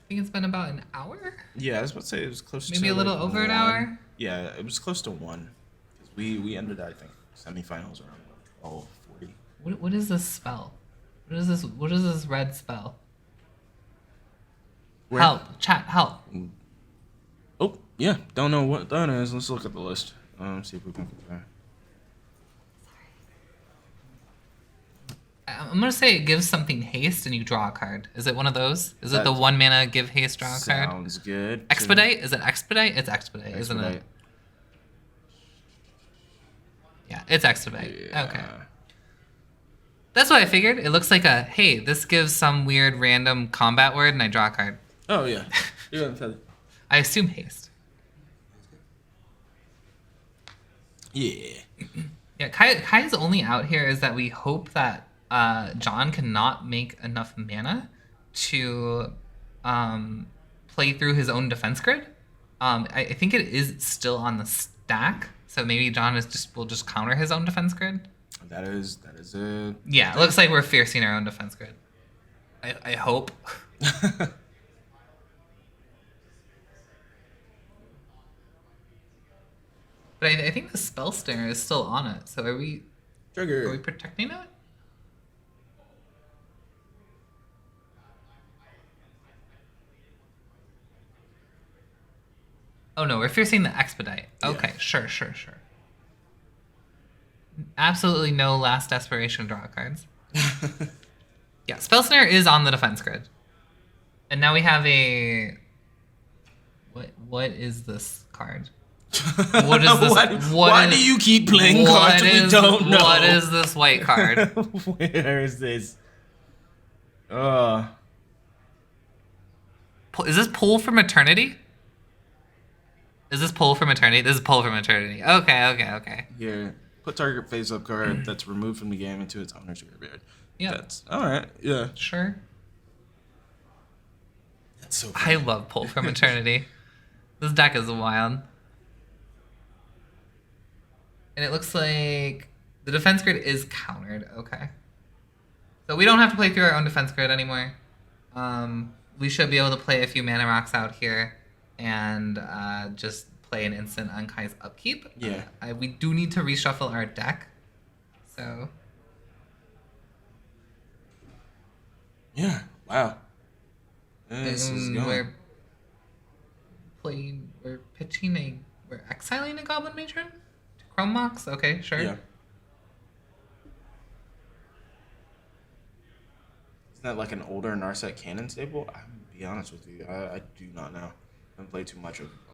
think it's been about an hour. Yeah, I was about to say it was close to. Maybe a little over 1. an hour. Yeah, it was close to 1. Because we ended, I think, semifinals around 12:40. What is this spell? What is this red spell? Where? Help! Chat, help! Oh, yeah. Don't know what that is. Let's look at the list. See if we can compare. I'm gonna say it gives something haste and you draw a card. Is it one of those? Is it the 1 mana give haste draw a card? Sounds good. Expedite? Is it expedite? It's expedite, isn't it? Yeah, it's expedite. Yeah. Okay. That's what I figured. It looks like hey, this gives some weird random combat word and I draw a card. Oh, yeah. I assume haste. Yeah. Yeah, Kai's only out here is that we hope that John cannot make enough mana to play through his own defense grid. I think it is still on the stack, so maybe John will just counter his own defense grid. That is a... Yeah, it looks like we're fiercing our own defense grid. I hope. But I think the spell snare is still on it, so are we protecting it? Oh no, we're fiercing the expedite. Okay, yeah. Sure. Absolutely no last desperation draw cards. Yeah, spell snare is on the defense grid. And now we have a... What is this card? What is this? Why do you keep playing cards we don't know? What is this white card? Where is this? Is this Pull from Eternity? Is this Pull from Eternity? This is Pull from Eternity. Okay. Here, put target face-up card that's removed from the game into its owner's graveyard. Yeah. That's all right. Yeah. Sure. That's so funny. I love Pull from Eternity. This deck is wild. And it looks like the defense grid is countered. Okay. So we don't have to play through our own defense grid anymore. We should be able to play a few mana rocks out here and just play an instant on Kai's upkeep. Yeah. We do need to reshuffle our deck. So. Yeah. Wow. This is going. We're exiling a Goblin Matron? Chrome Mox? Okay, sure. Yeah. Isn't that like an older Narset cannon staple? I'm gonna be honest with you. I do not know. I haven't played too much of